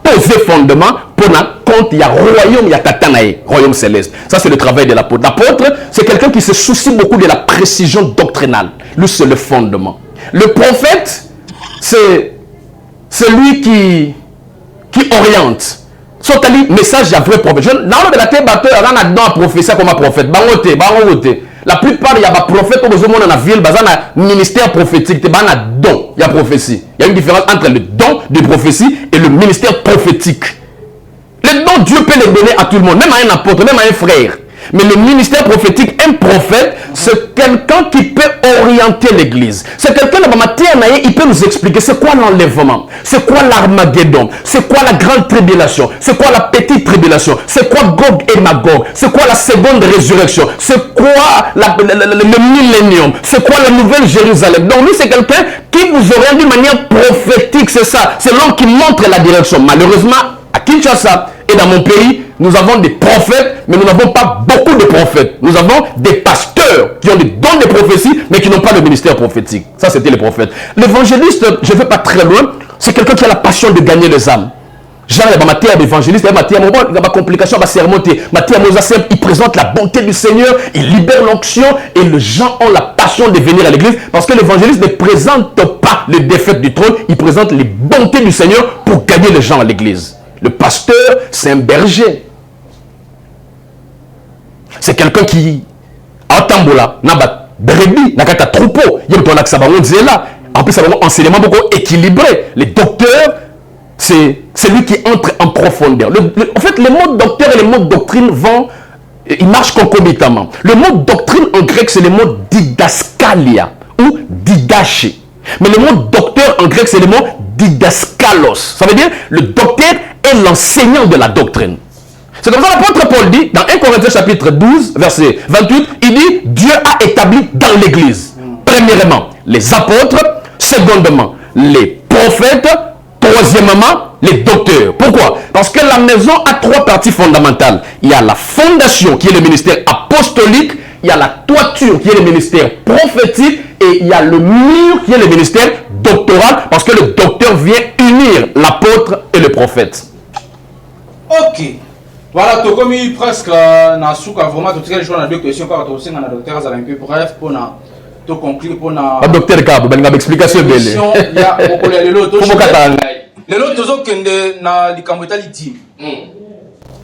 poser fondement pour un compte, il y a royaume, il y a tatanaï, royaume céleste. Ça, c'est le travail de l'apôtre. L'apôtre, c'est quelqu'un qui se soucie beaucoup de la précision doctrinale. Lui, c'est le fondement. Le prophète, c'est celui qui oriente. Sotali message à vrai prophète. Dans le tête batteur, on a dans prophétie comme un prophète. La plupart il y a des prophètes comme dans la ville, dans un ministère prophétique, il y a don, il y a prophétie. Il y a une différence entre le don de prophétie et le ministère prophétique. Le don, Dieu peut le donner à tout le monde, même à un apôtre, même à un frère. Mais le ministère prophétique, un prophète, c'est quelqu'un qui peut orienter l'église. C'est quelqu'un qui peut nous expliquer c'est quoi l'enlèvement, c'est quoi l'Armageddon, c'est quoi la grande tribulation, c'est quoi la petite tribulation, c'est quoi Gog et Magog, c'est quoi la seconde résurrection, c'est quoi le millénium, c'est quoi la nouvelle Jérusalem. Donc lui, c'est quelqu'un qui vous oriente d'une manière prophétique, c'est ça. C'est l'homme qui montre la direction. Malheureusement, à Kinshasa et dans mon pays, Nous avons des prophètes, mais nous n'avons pas beaucoup de prophètes. Nous avons des pasteurs qui ont des dons de prophétie, mais qui n'ont pas le ministère prophétique. Ça, c'était les prophètes. L'évangéliste, je ne vais pas très loin, c'est quelqu'un qui a la passion de gagner les âmes. Genre, il y a matière d'évangéliste, il y a matière de complication, il présente la bonté du Seigneur, il libère l'onction et les gens ont la passion de venir à l'église parce que l'évangéliste ne présente pas les défaites du trône, il présente les bontés du Seigneur pour gagner les gens à l'église. Le pasteur, c'est un berger. C'est quelqu'un qui, en tambola, n'a pas brebis, n'a pas troupeau, il y a un là. En plus, ça va un enseignement beaucoup équilibré. Les docteurs, c'est celui qui entre en profondeur. En fait, les mots docteur et les mots doctrine ils marchent concomitamment. Le mot doctrine en grec, c'est le mot didaskalia ou didaché. Mais le mot docteur en grec, c'est le mot didaskalos. Ça veut dire le docteur est l'enseignant de la doctrine. C'est comme ça l'apôtre Paul dit, dans 1 Corinthiens chapitre 12, verset 28, il dit, Dieu a établi dans l'église, premièrement, les apôtres, secondement, les prophètes, troisièmement, les docteurs. Pourquoi? Parce que la maison a trois parties fondamentales. Il y a la fondation qui est le ministère apostolique, il y a la toiture qui est le ministère prophétique et il y a le mur qui est le ministère doctoral parce que le docteur vient unir l'apôtre et le prophète. Ok. Voilà, tu as commis presque vraiment tout ce que deux questions par rapport au docteur un peu bref pour conclure pour na docteur Kabo ben explication belle il y a le toujours que na likambo etali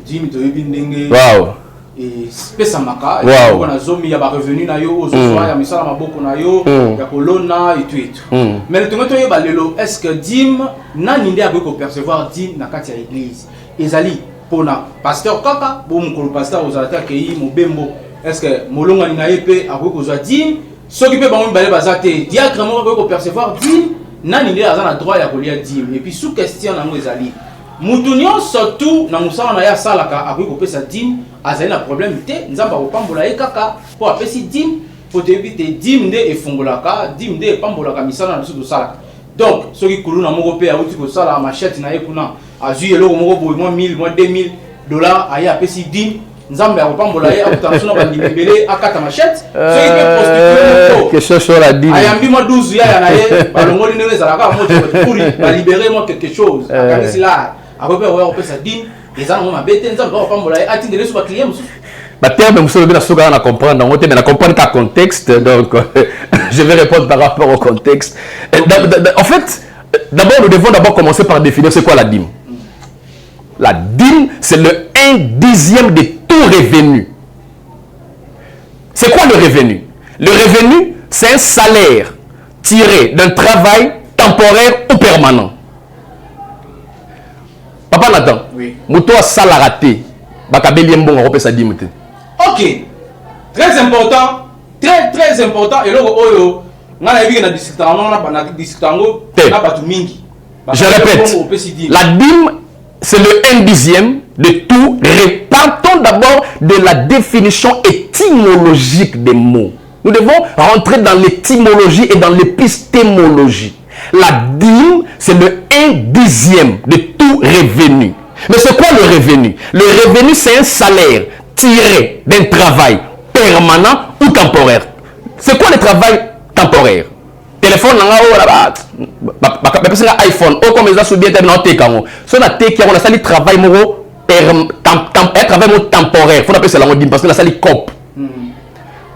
dim to yebindenge wow et pesa maka wow on a zomi ya ba revenu na yo ozoa ya misala maboko na yo ya kolona et tout mais le tomato yeba lelo est-ce que dim nani nde abeko percevoir dim na kati ya église ezali pona pasteur kaka bo mukolo pasteur ozalata kei mobembo est-ce que molonga ni na yepe abeko zo dim soki pe bango balé bazate diacre mo abeko percevoir dim nani nde aza na droit ya kolia dim et puis sous question nango ezali mutu surtout na musala na ya salaka akoki kopesa dim azali na problème te nzamba kopambola ye kaka po apesi dim po te éviter dim nde efungolaka dim nde epambolaka misala na biso tosalaka donc soki kuluna moko pe auti kosala machette na ye kuna azwi eloko moko boye moins 1000 moins 2000 dollars aye apesi dim nzambe akopambola ye akutana na bandimibele akata machette soki pe prostituée question sur la dim ayambi moi 12 ya na ye balongoli ndenge ezalaka moto pour libérer moi quelque chose akangisi la akope oya kopesa dim ezana mo mabete nzambe akopambola ye atindele sur ba client mususu terme mususu bien soka na comprendre on te na comprendre ta contexte donc je vais répondre par rapport au contexte en fait d'abord nous devons commencer par définir c'est quoi la dîme. La dîme c'est le 1/10 de tout revenu. C'est quoi le revenu? Le revenu c'est un salaire tiré d'un travail temporaire ou permanent. Papa Nathan, oui. Muto a salaraté, bakabeli mbongo ko pesa dîme te. Ok, très important, très important. Et là, oyo, on a vu que dans le district je répète, la dîme, c'est le 1/10 de tout. Partons d'abord de la définition étymologique des mots. Nous devons rentrer dans l'étymologie et dans l'épistémologie. La dîme, c'est le 1/10 de tout revenu. Mais c'est quoi le revenu? Le revenu, c'est un salaire tiré d'un travail permanent ou temporaire. C'est quoi le travail temporaire? Téléphone là-bas, iPhone, oh comme ils ont subi un téléphone, si on a un travail temporaire, il faut appeler ça parce que la salle cop.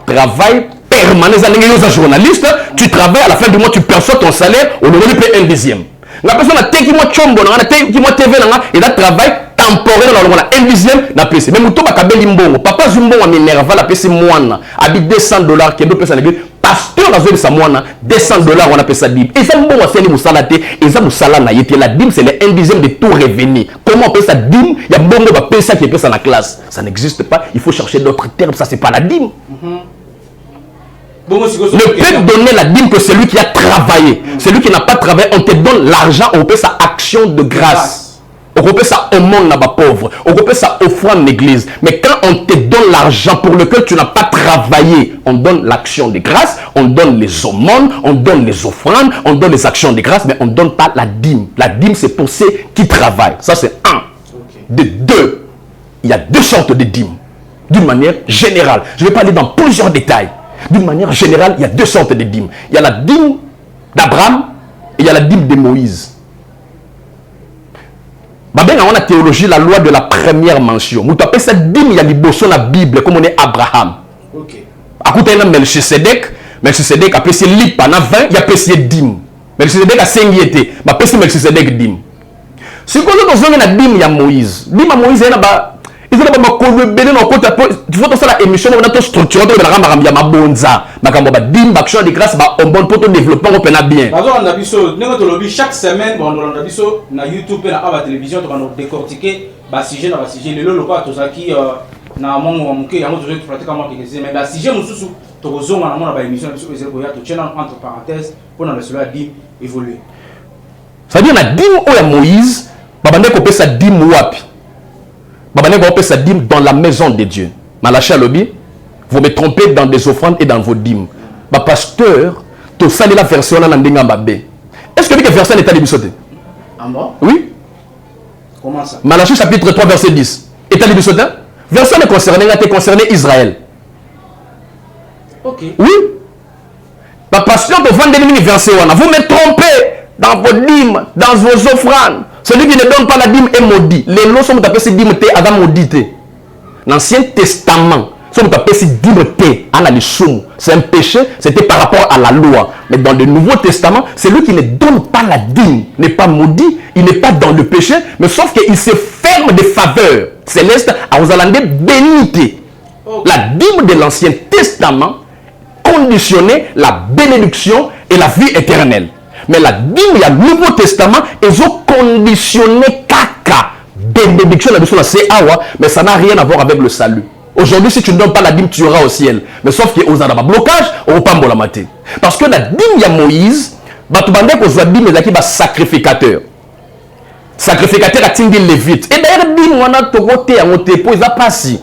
Travail permanent, les journalistes, tu travailles à la fin du mois, tu perçois ton salaire, on aurait payé 1/10. La personne a qui moi chombo, a qui moi TV, et là travail temporaire, on a 1/10 na PC. Mais muto bakabeli mbongo, papa zumbo wa minerva la PC moana, habite $200 qui est pesa na pasteur azoli sa moana $200 on appelle ça dîme. Et ça mbongo c'est ni musala te, et ça musala na yete la dîme c'est le 1/10 de tout revenu. Comment on appelle ça dîme? Il y a mbongo ba pesa qui est pesa na classe. Ça n'existe pas, il faut chercher d'autres termes, ça c'est pas la dîme. Ne peut donner la dîme que celui qui a travaillé. Celui qui n'a pas travaillé, on te donne l'argent, on peut sa action de grâce. On peut ça au monde là-bas pauvre. On peut ça offrande l'église. Mais quand on te donne l'argent pour lequel tu n'as pas travaillé, on donne l'action de grâce, on donne les aumônes, on donne les offrandes, on donne les actions de grâce, mais on ne donne pas la dîme. La dîme, c'est pour ceux qui travaillent. Ça, c'est un. De deux. il y a deux sortes de dîmes. D'une manière générale. Je ne vais pas aller dans plusieurs détails. D'une manière générale, il y a deux sortes de dîmes. Il y a la dîme d'Abraham et il y a la dîme de Moïse. On a la théologie, la loi de la première mention. Vous tapez cette dîme, il y a l'ibosson la Bible, comme on est Abraham. Ok. À côté, il y a Melchisedec. Melchisedec a passé l'ip pendant 20, il a passé dîme. Melchisedec a 5 été. Il a passé Melchisedec dîme. Si vous avez la dîme, il y a Moïse. Dîme à Moïse, il y a il faut que la émission soit structurée de la rame ya mabonza makambo ba dim action de grâce ba on bon pour développement on peut bien chaque semaine bon on a biso na YouTube et na télévision on va décortiquer ba sujet na ba sujet le lopa tozaki na mongo muke yango tozaki pratiquement quelques mais ba sujet mususu tozonga na mona ba émission biso ezelo ya to channel entre parenthèses pour na cela dim évoluer ça dit na dim o ya Moïse babande ko pesa dim wapi babane ko pesa dim dans la maison de Dieu. Malachi Alobi, vous me trompez dans des offrandes et dans vos dîmes. Ba pasteur, to sali la version na ndinga mbabe. Est-ce que la version est allée bisoter? Ah bon? Oui. Comment ça? Malachi chapitre 3 verset 10. Est allée bisoter? Version est concernée Israël. OK. Oui. Ba pasteur to vendre une version wana. Vous me trompez dans vos dîmes, dans vos offrandes. Celui qui ne donne pas la dîme est maudit. Les lois sont appelées ces dîmes avant maudité. L'Ancien Testament sont appelées ces dîmes c'est un péché, c'était par rapport à la loi. Mais dans le Nouveau Testament, celui qui ne donne pas la dîme n'est pas maudit, il n'est pas dans le péché, mais sauf qu'il se ferme des faveurs célestes à aux Hollandais bénité. La dîme de l'Ancien Testament conditionnait la bénédiction et la vie éternelle. Mais la dîme, il y a le Nouveau Testament, ils ont conditionné caca. Bénédiction, mais ça n'a rien à voir avec le salut. Aujourd'hui, si tu ne donnes pas la dîme, tu iras au ciel. Mais sauf qu'il y a un blocage, on ne peut pas la mater. Parce que la dîme, il y a Moïse, tu vas dire que la dîme, il y a sacrificateur. Sacrificateur a tingé lévite. Et d'ailleurs, dîme, on a togoté, on a pour ils a passé.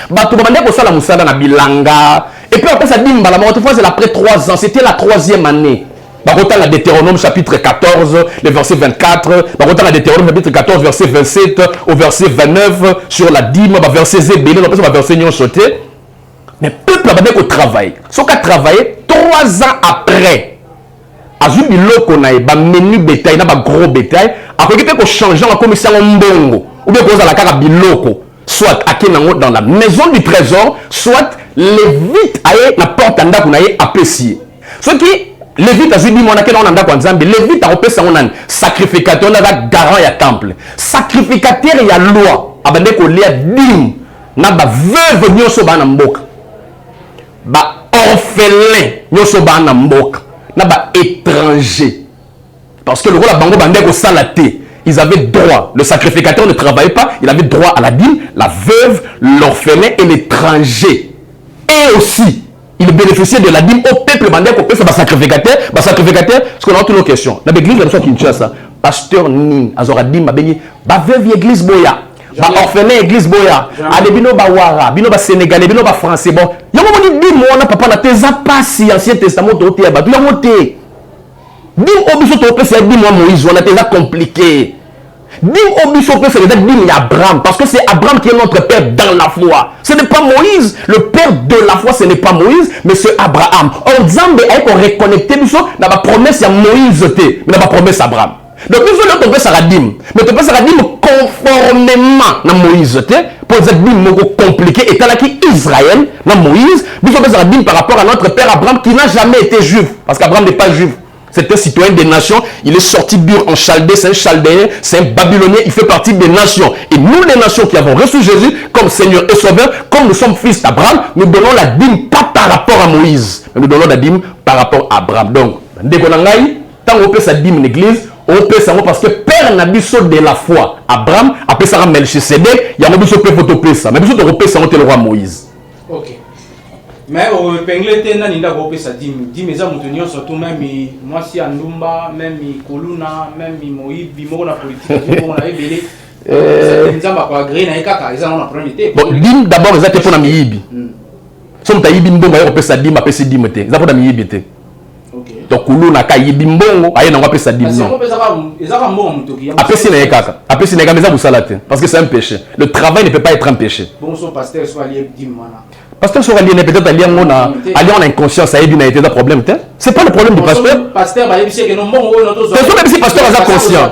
Tu vas dire que ça, la moussada, na bilanga. Et puis après, ça dîme, c'est après 3 ans, c'était la 3e année. Barotan la Deutéronome chapitre 14, le verset 24. Barotan la Deutéronome chapitre 14, verset 27 au verset 29 sur la dîme, verset zébélé, verset non sauté. Mais le peuple a travaillé. Ce qui a travaillé 3 ans après. Azu biloko na ba menu bétail na ba gros bétail. Après que changer la commission mbongo ou bien cause la kaka biloko. Soit akenango dans la maison du trésor, soit lévite aye na porte ndako na ye apprécié. Ce qui Lévite a dit mon akel on anda kwa nzambe Lévite a repé son sacrificateur na garant ya temple sacrificateur ya loi abande ko lia dim na ba veuve nyoso bana mboka ba orphelin nyoso bana mboka na ba étranger parce que le rôle a bango bande ko salaté ils avaient droit, le sacrificateur ne travaillait pas, il avait droit à la dîme, la veuve, l'orphelin et l'étranger. Et aussi il bénéficiait de la dîme au peuple bandé au peuple sacrificateur, sacrificateur, parce qu'on a toutes nos questions. Dans l'église, il y a qui tient ça. Pasteur Nin, Azora dîme, veuve église boya, orphelin église boya, adebino ba wara, bino ba sénégalais, bino ba français bon. Il y a un moment dit moi na papa na teza pas si ancien testament to te ba, tu y a monté. Dîme au biso to peuple c'est dîme moi Moïse, on a teza compliqué. Dîme au biso peuple c'est dîme Abraham, parce que c'est Abraham qui est notre père dans la foi. Ce n'est pas Moïse, le père de la foi, ce n'est pas Moïse, mais c'est Abraham. Or, Zambé a été reconnecté, n'a pas promesse à Moïse, mais n'a pas promesse à Abraham. Donc, nous allons tomber sur la dîme. Mais tomber sur la dîme conformément à Moïse, pour cette dîme compliquée, et là qui Israël, dans Moïse, nous sommes sur la dîme par rapport à notre père Abraham qui n'a jamais été juif, parce qu'Abraham n'est pas juif. C'est un citoyen des nations, il est sorti d'Ur en Chaldée, c'est un Chaldéen, c'est un Babylonien, il fait partie des nations. Et nous, les nations qui avons reçu Jésus comme Seigneur et Sauveur, comme nous sommes fils d'Abraham, nous donnons la dîme pas par rapport à Moïse, mais nous donnons la dîme par rapport à Abraham. Donc, dès qu'on a tant on peut sa dîme l'église, on peut ça parce que Père Nabiso de la foi, Abraham, après ça, Melchisedec, il y a un peu de ça, mais Nabiso de repère ça, le roi Moïse. Ok. Mais au Penglete, il y a un peu sa dîme. Dîme, ils ont surtout même moi si Andumba, même Koluna, même Moïse, Bimo, la politique, on a belé. Ils ont pas agréé, ils ont un problème. Bon, dîme d'abord, ils ont été pour la miyibi. Si on a dit dîme, on a sa dîme, après c'est dîme. Ils ont pour la miyibi. Ok. donc kulu na ka yibimbongo aye na ngwa sa division après si na kaka après si na kameza busala te parce que c'est un péché le travail ne peut pas être un péché bon son pasteur soit lié dimana pasteur soit lié peut-être allié ngona allié en inconscience ça a été un problème te c'est pas le problème du pasteur pasteur ba yebisi que non bon c'est même si pasteur a conscient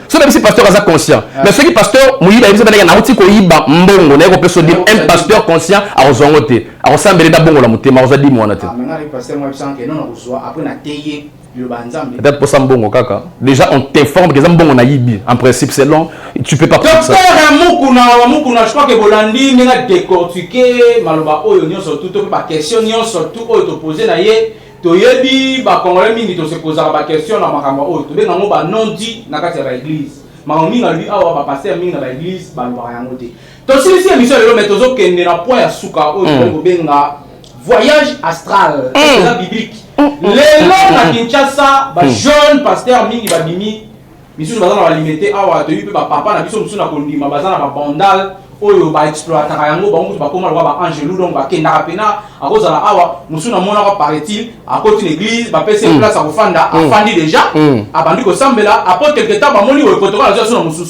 c'est même si pasteur a conscient mais ce qui pasteur muyiba yebisi ba na uti ko yiba mbongo na ko peso dire un pasteur conscient a ozongote a osambele da bongo la mutema ozadi mwana te maintenant le pasteur moi je sens que non reçoit après na teye peut-être pour ça mbongo kaka déjà on t'informe que mbongo na yibi en principe c'est long tu peux pas faire ça mukuna je crois que bolandi nga décortiquer maloba oyo nyonso tout to ba question nyonso tout oyo to poser na ye to yebi ba congolais mingi to se poser ba question na makambo oyo to benga ngo ba non dit na kati ya église makambo mingi lui awa ba pasteur mingi na église ba ba yango te to si émission lelo mais tozo kende na point ya suka oyo to benga voyage astral c'est biblique lelo na Kinshasa ba jeune pasteur mingi ba bimi biso bazana ba limité awa to yipe ba papa na biso musu na kondima bazana ba bandal oyo ba exploiter yango ba musu ba koma ba angelou donc ba kenda pena akozala awa musu na mona ko paraît-il à côté de l'église ba pese place à kofanda afandi déjà abandi ko sambela après quelque temps ba moni o protocole na so musu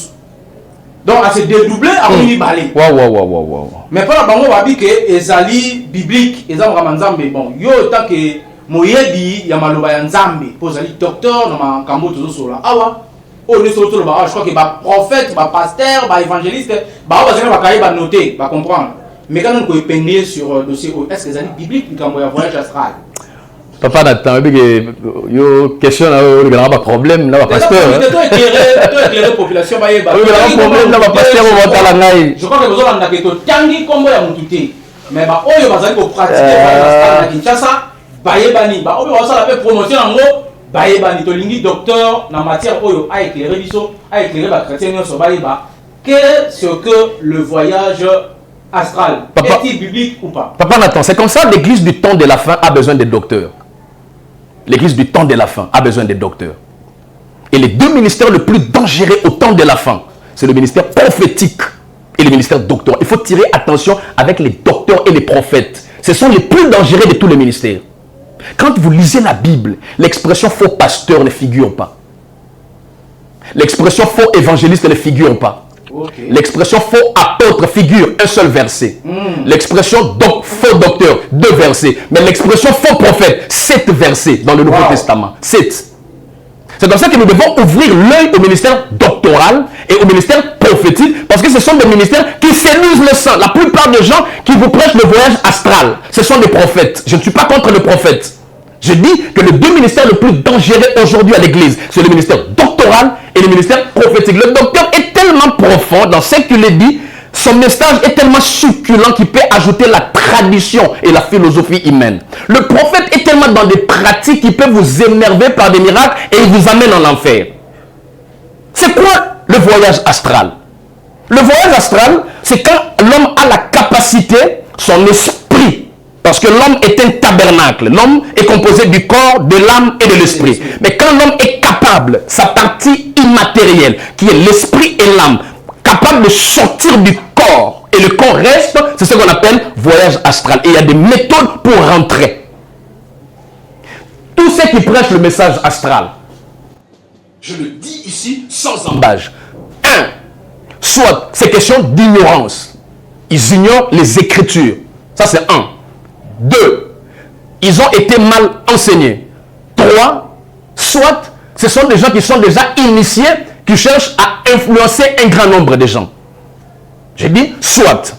donc à se dédoubler à moni balé wow mais pour la bango ba bi que ezali biblique ezali kama nzambe bon yo tant que moyebi ya maloba ya nzambe pozali docteur na makambo tozo sola awa on est surtout là je crois que ba prophète ba pasteur ba évangéliste ba bazana ba kaye ba noter ba comprendre mais quand on peut épingler sur dossier est-ce que c'est biblique quand on voyage astral papa Nathan yo question là il y a pas problème là pasteur éclairer population ba yeba problème là pasteur on va la ngai je crois que besoin na keto tangi kombo ya mututé mais ba oyo bazali ko pratiquer voyage astral na Kinshasa ba yebani ba oyo basala pe promotion ngo baïba nitolingi docteur na matière oyo a éclairé biso a éclairé ba chrétien nyonso baïba qu'est-ce que le voyage astral est-il biblique ou pas? Papa Nathan, c'est comme ça l'église du temps de la fin a besoin des docteurs. L'église du temps de la fin a besoin des docteurs. Et les deux ministères les plus dangereux au temps de la fin, c'est le ministère prophétique et le ministère doctoral. Il faut tirer attention avec les docteurs et les prophètes. Ce sont les plus dangereux de tous les ministères. Quand vous lisez la Bible, l'expression faux pasteur ne figure pas. L'expression faux évangéliste ne figure pas. Okay. L'expression faux apôtre figure un seul verset. L'expression faux docteur, 2 versets. Mais l'expression faux prophète, 7 versets dans le Nouveau Testament. 7. C'est comme ça que nous devons ouvrir l'œil au ministère doctoral et au ministère prophétique, parce que ce sont des ministères qui séduisent le sang. La plupart des gens qui vous prêchent le voyage astral, ce sont des prophètes. Je ne suis pas contre le prophète. Je dis que les deux ministères les plus dangereux aujourd'hui à l'église, c'est le ministère doctoral et le ministère prophétique. Le docteur est tellement profond dans ce qu'il est dit, son message est tellement succulent qu'il peut ajouter la tradition et la philosophie humaine. Le prophète est tellement dans des pratiques qui peuvent vous énerver par des miracles et il vous amène en enfer. C'est quoi le voyage astral? Le voyage astral, c'est quand l'homme a la capacité, son esprit, parce que l'homme est un tabernacle. L'homme est composé du corps, de l'âme et de l'esprit. Mais quand l'homme est capable, sa partie immatérielle, qui est l'esprit et l'âme, capable de sortir du corps, et le corps reste, c'est ce qu'on appelle voyage astral. Et il y a des méthodes pour rentrer. Tous ceux qui prêchent le message astral, je le dis ici sans embâche. 1. Soit c'est question d'ignorance. Ils ignorent les Écritures. Ça c'est 1. 2. Ils ont été mal enseignés. 3. Soit ce sont des gens qui sont déjà initiés, qui cherchent à influencer un grand nombre de gens. J'ai dit soit.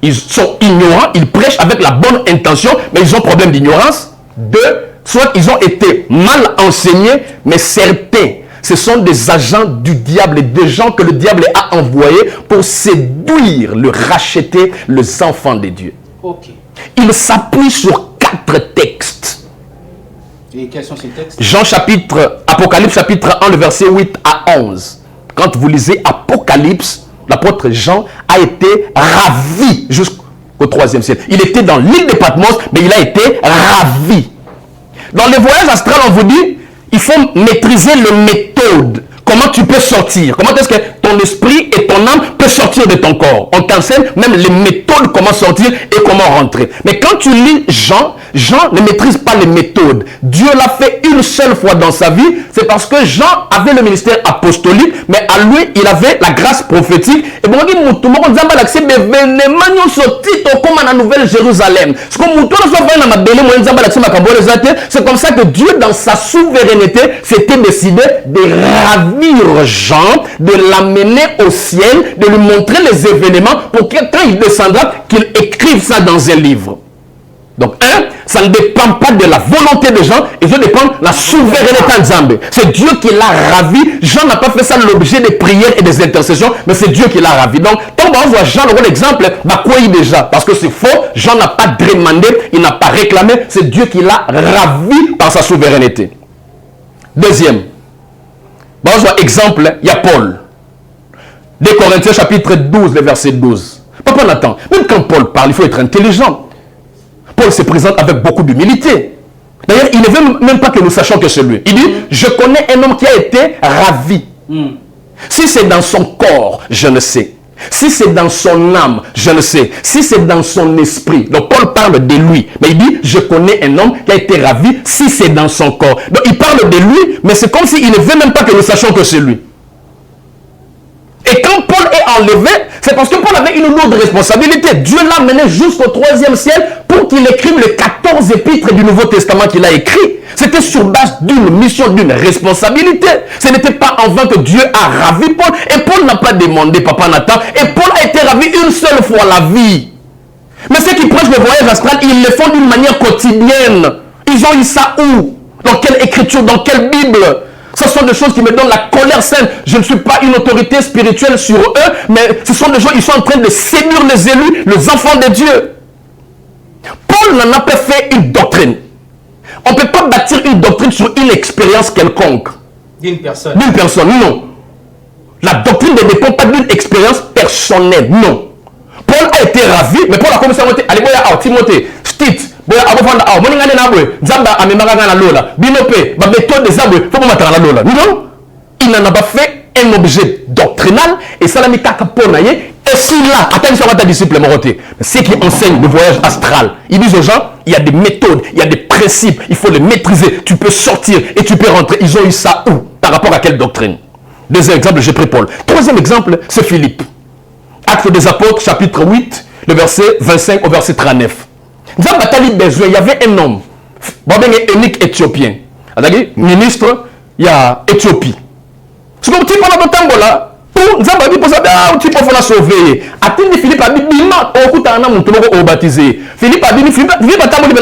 Ils sont ignorants, ils prêchent avec la bonne intention, mais ils ont problème d'ignorance. 2. Soit ils ont été mal enseignés, mais certains, ce sont des agents du diable, des gens que le diable a envoyés pour séduire, le racheter, les enfants de Dieu. Okay. Il s'appuie sur 4 textes. Et quels sont ces textes? Apocalypse chapitre 1, le verset 8 à 11. Quand vous lisez Apocalypse, l'apôtre Jean a été ravi jusqu'au 3e ciel. Il était dans l'île de Patmos, mais il a été ravi. Dans les voyages astrales, on vous dit, il faut maîtriser les méthodes. Comment tu peux sortir? Comment est-ce que ton esprit et ton âme peut sortir de ton corps. On t'enseigne même les méthodes, comment sortir et comment rentrer. Mais quand tu lis Jean, Jean ne maîtrise pas les méthodes. Dieu l'a fait une seule fois dans sa vie. C'est parce que Jean avait le ministère apostolique, mais à lui, il avait la grâce prophétique. Et bon, comme la Nouvelle-Jérusalem. C'est comme ça que Dieu, dans sa souveraineté, s'était décidé de ravir Jean, de l'amener au ciel, de lui montrer les événements pour que quand il descendra, qu'il écrive ça dans un livre. Donc, ça ne dépend pas de la volonté des gens, et ça dépend de la souveraineté de Zambé. C'est Dieu qui l'a ravi. Jean n'a pas fait ça l'objet des prières et des intercessions, mais c'est Dieu qui l'a ravi. Donc, quand on voit Jean, le bon exemple, bah quoi il déjà? Parce que c'est faux, Jean n'a pas demandé, il n'a pas réclamé, c'est Dieu qui l'a ravi par sa souveraineté. Deuxième, bah on voit exemple, il y a Paul. 2 Corinthiens chapitre 12, le verset 12. Papa Nathan, même quand Paul parle, il faut être intelligent. Paul se présente avec beaucoup d'humilité. D'ailleurs, il ne veut même pas que nous sachions que c'est lui. Il dit, je connais un homme qui a été ravi. Si c'est dans son corps, je ne sais. Si c'est dans son âme, je ne sais. Si c'est dans son esprit. Donc Paul parle de lui. Mais il dit, je connais un homme qui a été ravi si c'est dans son corps. Donc il parle de lui, mais c'est comme s'il ne veut même pas que nous sachions que c'est lui. Et quand Paul est enlevé, c'est parce que Paul avait une lourde responsabilité. Dieu l'a mené jusqu'au 3e ciel pour qu'il écrive les 14 épîtres du Nouveau Testament qu'il a écrit. C'était sur base d'une mission, d'une responsabilité. Ce n'était pas en vain que Dieu a ravi Paul. Et Paul n'a pas demandé, Papa Nathan. Et Paul a été ravi une seule fois la vie. Mais ceux qui prêchent le voyage astral, ils le font d'une manière quotidienne. Ils ont eu ça où? Dans quelle écriture? Dans quelle Bible? Ce sont des choses qui me donnent la colère sainte. Je ne suis pas une autorité spirituelle sur eux, mais ce sont des gens, ils sont en train de séduire les élus, les enfants de Dieu. Paul n'en a pas fait une doctrine. On ne peut pas bâtir une doctrine sur une expérience quelconque. D'une personne. D'une personne, non. La doctrine ne dépend pas d'une expérience personnelle, non. Paul a été ravi, mais Paul a commencé à monter. Allez, Timothée, Tite. Non, il n'en a pas fait un objet doctrinal et ça l'a mis et si là, attends, ça va ta disciple Moroté, ceux qui enseignent le voyage astral, ils disent aux gens, il y a des méthodes, il y a des principes, il faut les maîtriser, tu peux sortir et tu peux rentrer. Ils ont eu ça où? Par rapport à quelle doctrine? Deuxième exemple, j'ai pris Paul. Troisième exemple, c'est Philippe. Actes des Apôtres, chapitre 8, le verset 25 au verset 39. Il y avait un homme, unique éthiopien, ministre, il y a Éthiopie. Ce que tu parles de temps là, nous avons dit pour la sauver. Attendez, Philippe a dit, bima, au coup de baptisé. Philippe a dit, Philippe a dit,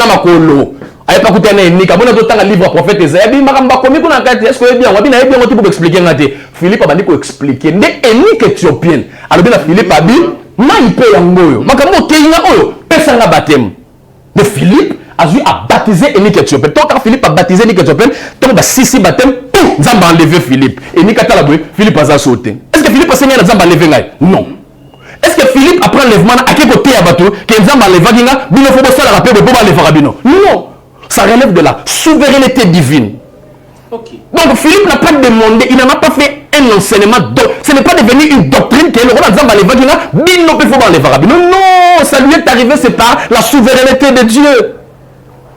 makolo. Aïe pas écouter un unique, abonne d'autant un livre prophète Esaïe, dit, maramba comme qu'on a gâté, est-ce que bien, on a bien pour expliquer un gâté. Philippe a dit pour expliquer, des uniques éthiopiennes. Alors bien, Philippe a dit, maïpe yangoyo, makamo keina oyo, personne n'a baptême. Mais Philippe a baptisé Énique Éthiopien. Donc quand Philippe a baptisé Énique Éthiopien, donc six baptêmes, nous avons enlevé Philippe. Énique a talaboué, Philippe a sauté. Est-ce que Philippe a saigné, nous avons enlevé? Non. Est-ce que Philippe après l'enlèvement, à quel côté a bateau, que nous avons enlevé, nous ne faut pas la rappeler de pouvoir enlever Rabino? Non. Ça relève de la souveraineté divine. Okay. Donc Philippe n'a pas demandé, il n'en a pas fait un enseignement. Ce n'est pas devenu une doctrine que le roi d'Azamba les vagina, bino peut faut les varabino. Non, ça lui est arrivé, c'est par la souveraineté de Dieu.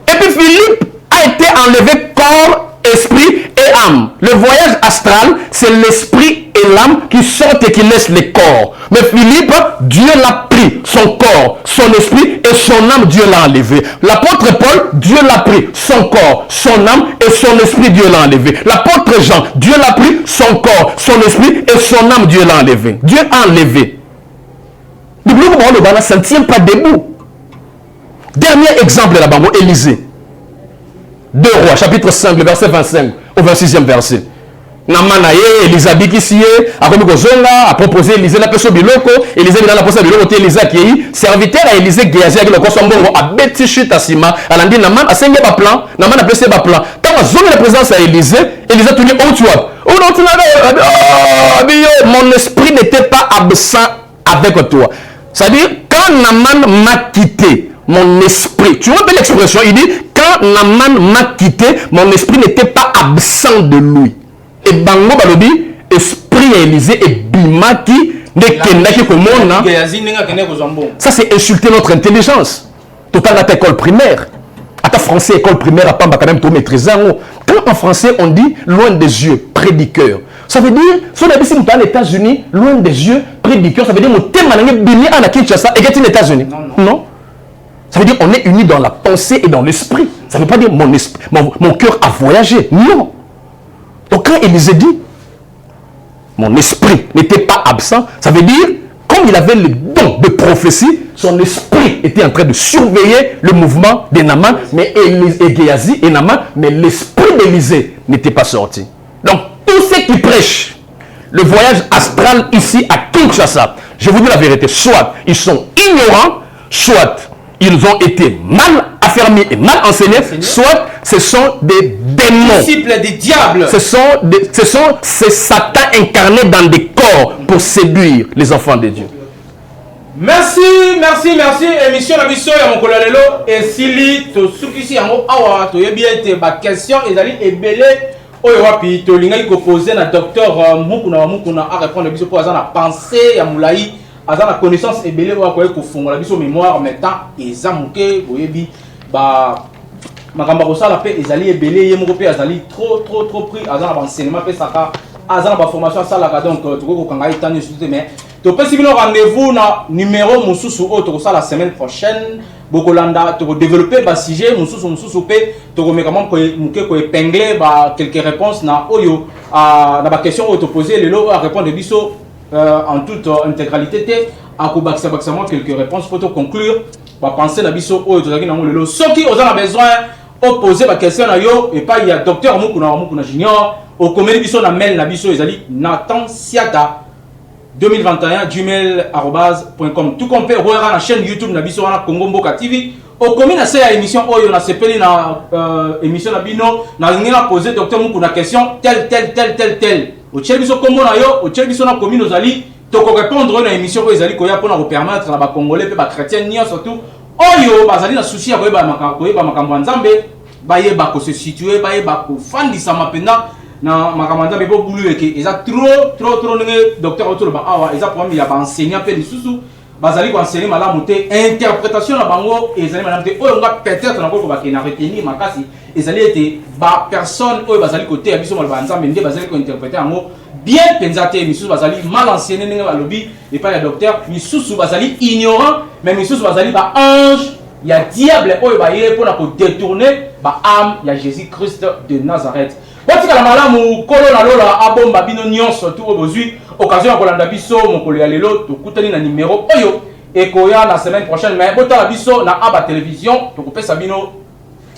Et puis Philippe a été enlevé corps, esprit et âme. Le voyage astral, c'est l'esprit et l'âme qui sortent et qui laissent les corps. Mais Philippe, Dieu l'a pris, son corps, son esprit et son âme, Dieu l'a enlevé. L'apôtre Paul, Dieu l'a pris, son corps, son âme et son esprit, Dieu l'a enlevé. L'apôtre Jean, Dieu l'a pris, son corps, son esprit et son âme, Dieu l'a enlevé. Dieu a enlevé. Ça ne tient pas debout. Dernier exemple là-bas, Élisée. 2 Rois, chapitre 5, le verset 25 au 26e verset. Namanaye, Elisabeth qui s'y est, a proposé Élisée la personne biloko, Élisée a proposé biloko, Élisée qui est serviteur à Élisée Géasi, qui a bêti chute à Sima, à l'andi Naman, a saigné ma plan, Naman a blessé ma plan. Tant que zone la présence à Élisée, Élisée a tenu au tuat. Mon esprit n'était pas absent avec toi. C'est-à-dire, quand Naman m'a quitté, mon esprit, tu vois l'expression, il dit, quand Naman m'a quitté, mon esprit n'était pas absent de lui. Et Bango Balobi, esprit esprit ya Élysée et bimaki de kendaki komona. Ça c'est insulter notre intelligence. Total à école primaire. À ta français école primaire à Pamba quand même tout maîtriser. Quand en français on dit loin des yeux, près du cœur. Ça veut dire, si on a dit aux États-Unis, loin des yeux, près du cœur, ça veut dire mon thème à la Kinshasa et les États-Unis. Non. Ça veut dire on est unis dans la pensée et dans l'esprit. Ça ne veut pas dire mon cœur a voyagé. Non. Donc quand Élysée dit mon esprit n'était pas absent, ça veut dire comme il avait le don de prophétie, son esprit était en train de surveiller le mouvement de Naman, mais Géasi et Naman, mais l'esprit d'Élysée n'était pas sorti. Donc tous ceux qui prêchent le voyage astral ici à Kinshasa, je vous dis la vérité, soit ils sont ignorants, soit ils ont été mal affermis et mal enseignés, soit ce sont des démons. Disciples des diables. C'est Satan incarné dans des corps pour séduire les enfants de Dieu. Merci. Émission la mission ya mokolo lelo et sili to sukisi yango awa to yebi ete ba question ezali ebele oyo wapi to linga ko poser na docteur Mukuna a répondre biso pour azana pensée ya mulai azana connaissance ebele wa ko fongola biso mémoire maintenant ezamuke boyebi ba makamba ko sala pe ezali ebele ye moko pe azali trop pris azana ba enseignement pe saka azana ba formation sala ka donc to ko kanga itani surtout mais to pesi bino rendez-vous na numéro mususu o to la semaine prochaine bokolanda to développer ba sujet mususu pe to mekama ko muke ko épingler ba quelques réponses na oyo na ba question o to poser lelo à répondre biso en toute intégralité té a ko baksa moi quelques réponses pour to conclure ba penser na biso oyo to zaki na lelo soki oza na besoin o poser ba question na yo et pas il y a docteur Mukuna junior au communiquer biso na mail na biso ezali Nathan Siata 2021 gmail@.com. Tout compte regarder la chaîne YouTube na biso wana Congo Mboka TV. Au commune na cette émission oyo na sepeli na émission na bino na ngina poser docteur Mukuna question tel. Au tchel biso kombo na yo, au tchel biso na commune ozali to ko répondre na émission oyo ezali ko ya pona ko permettre na ba congolais pe ba chrétien nyo surtout oyo bazali na souci ya ko yeba makambo nzambe ba yeba ko se situer ba yeba ko fandisa mapenda na makamanda bebo bulu eke eza trop nge docteur autour ba awa eza problème ya ba enseignant pe lisusu bazali ko enseigner malamu te interprétation na bango ezali malamu te oyo nga peut-être na ko ba ke na retenir makasi ezali ete ba personne oyo bazali ko te ya biso malba nzambe nde bazali ko interpréter yango bien pensate misusu bazali mal enseigné nge ba lobby et pas ya docteur misusu bazali ignorant mais misusu bazali ba ange ya diable oyo ba yé pour na ko détourner ba âme ya Jésus-Christ de Nazareth. Botika la malamu kolo na lola abomba bino nyonso tout obozui occasion ya kolanda biso mokolo ya lelo tokutani na numéro oyo ekoya na semaine prochaine mais botala biso na aba télévision tokopesa bino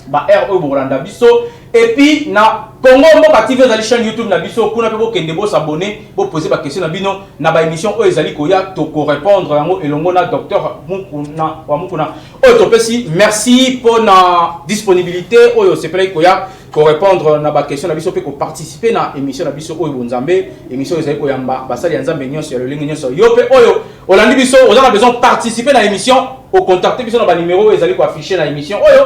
ba air oyo bolanda biso et puis na Congo Mboka TV ezali chaîne YouTube na biso kuna pe bokende bo s'abonner bo poser ba question na bino na ba émission oyo ezali koya toko répondre yango elongo na docteur Mukuna oyo topesi merci pour na disponibilité oyo sepelai koya ko répondre na ba question na biso pe ko participer na émission na biso oyo bonzambe émission ezali koyamba basali ya nzambe nyonso ya lolingi nyonso yo pe oyo olandi biso oza besoin participer na émission au contacter biso na ba numéro ezali ko afficher na émission oyo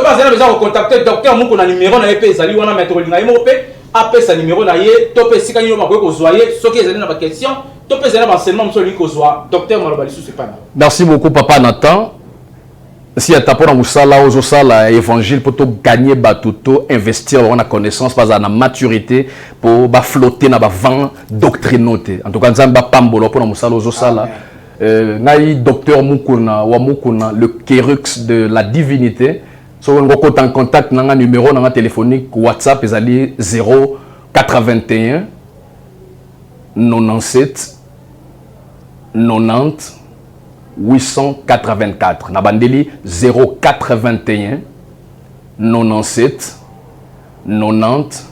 pas ezali besoin ko contacter docteur Mukuna numéro na ye pe ezali wana maître linga mo pe apesa numéro na ye to pe sika nyino ba ko zoyer soki ezali na ba question to pe ezali na enseignement mso lingi ko zoa docteur Maloba lisu c'est pas. Merci beaucoup papa Nathan. Si tu as pour l'évangile, pour gagner, pour investir dans la connaissance, pas dans la maturité, pour flotter dans le vent doctrinal. En tout cas, nous avons pambolo pour nous docteur Mukuna, le Kérux de la divinité. Si vous avez en contact, nous avons un numéro téléphonique WhatsApp, c'est 081 97 90 884. Nabandeli 081 97 90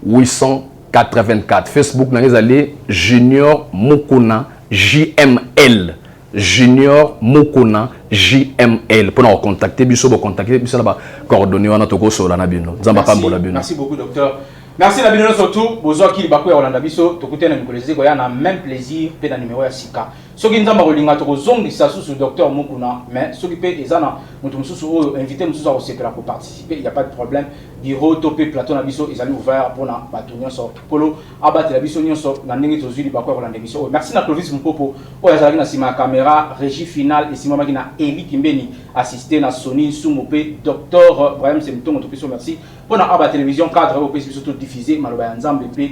884. Facebook nangezali Junior Mukuna JML. Junior Mukuna JML. Pour nous contacter, biso bo contacter biso là coordonnées wana toko sola na bino. Nzamba pambola bino. Merci beaucoup docteur. Merci la bino surtout bozo ki ba ko ya Olanda biso tokutena mikolezi ko ya na même plaisir pe na numéro ya Sika. soki nzamba kolinga tokozongisa susu docteur Mukuna mais soki pe ezana mutu mususu oyo invité mususu akosepela ko participer il y a pas de problème bureau topé plateau na biso ezali ouvert mpona bato nyonso polo abatela biso nyonso na ndenge tozwili bakoya kolanda émission oyo merci na Clovis Mpopo oyo azalaki na nsima ya caméra régie finale esimamaki na Eli Kimbeni assisté na Sony Sumo pe docteur Brahim Semtongo topeso merci mpona aba télévision cadre oyo opesi biso to diffuser maloba ya nzambe pe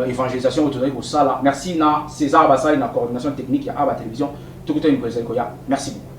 évangélisation oyo tozali kosala merci na César Basali na coordination technique ya aba télévision tout le temps une merci beaucoup.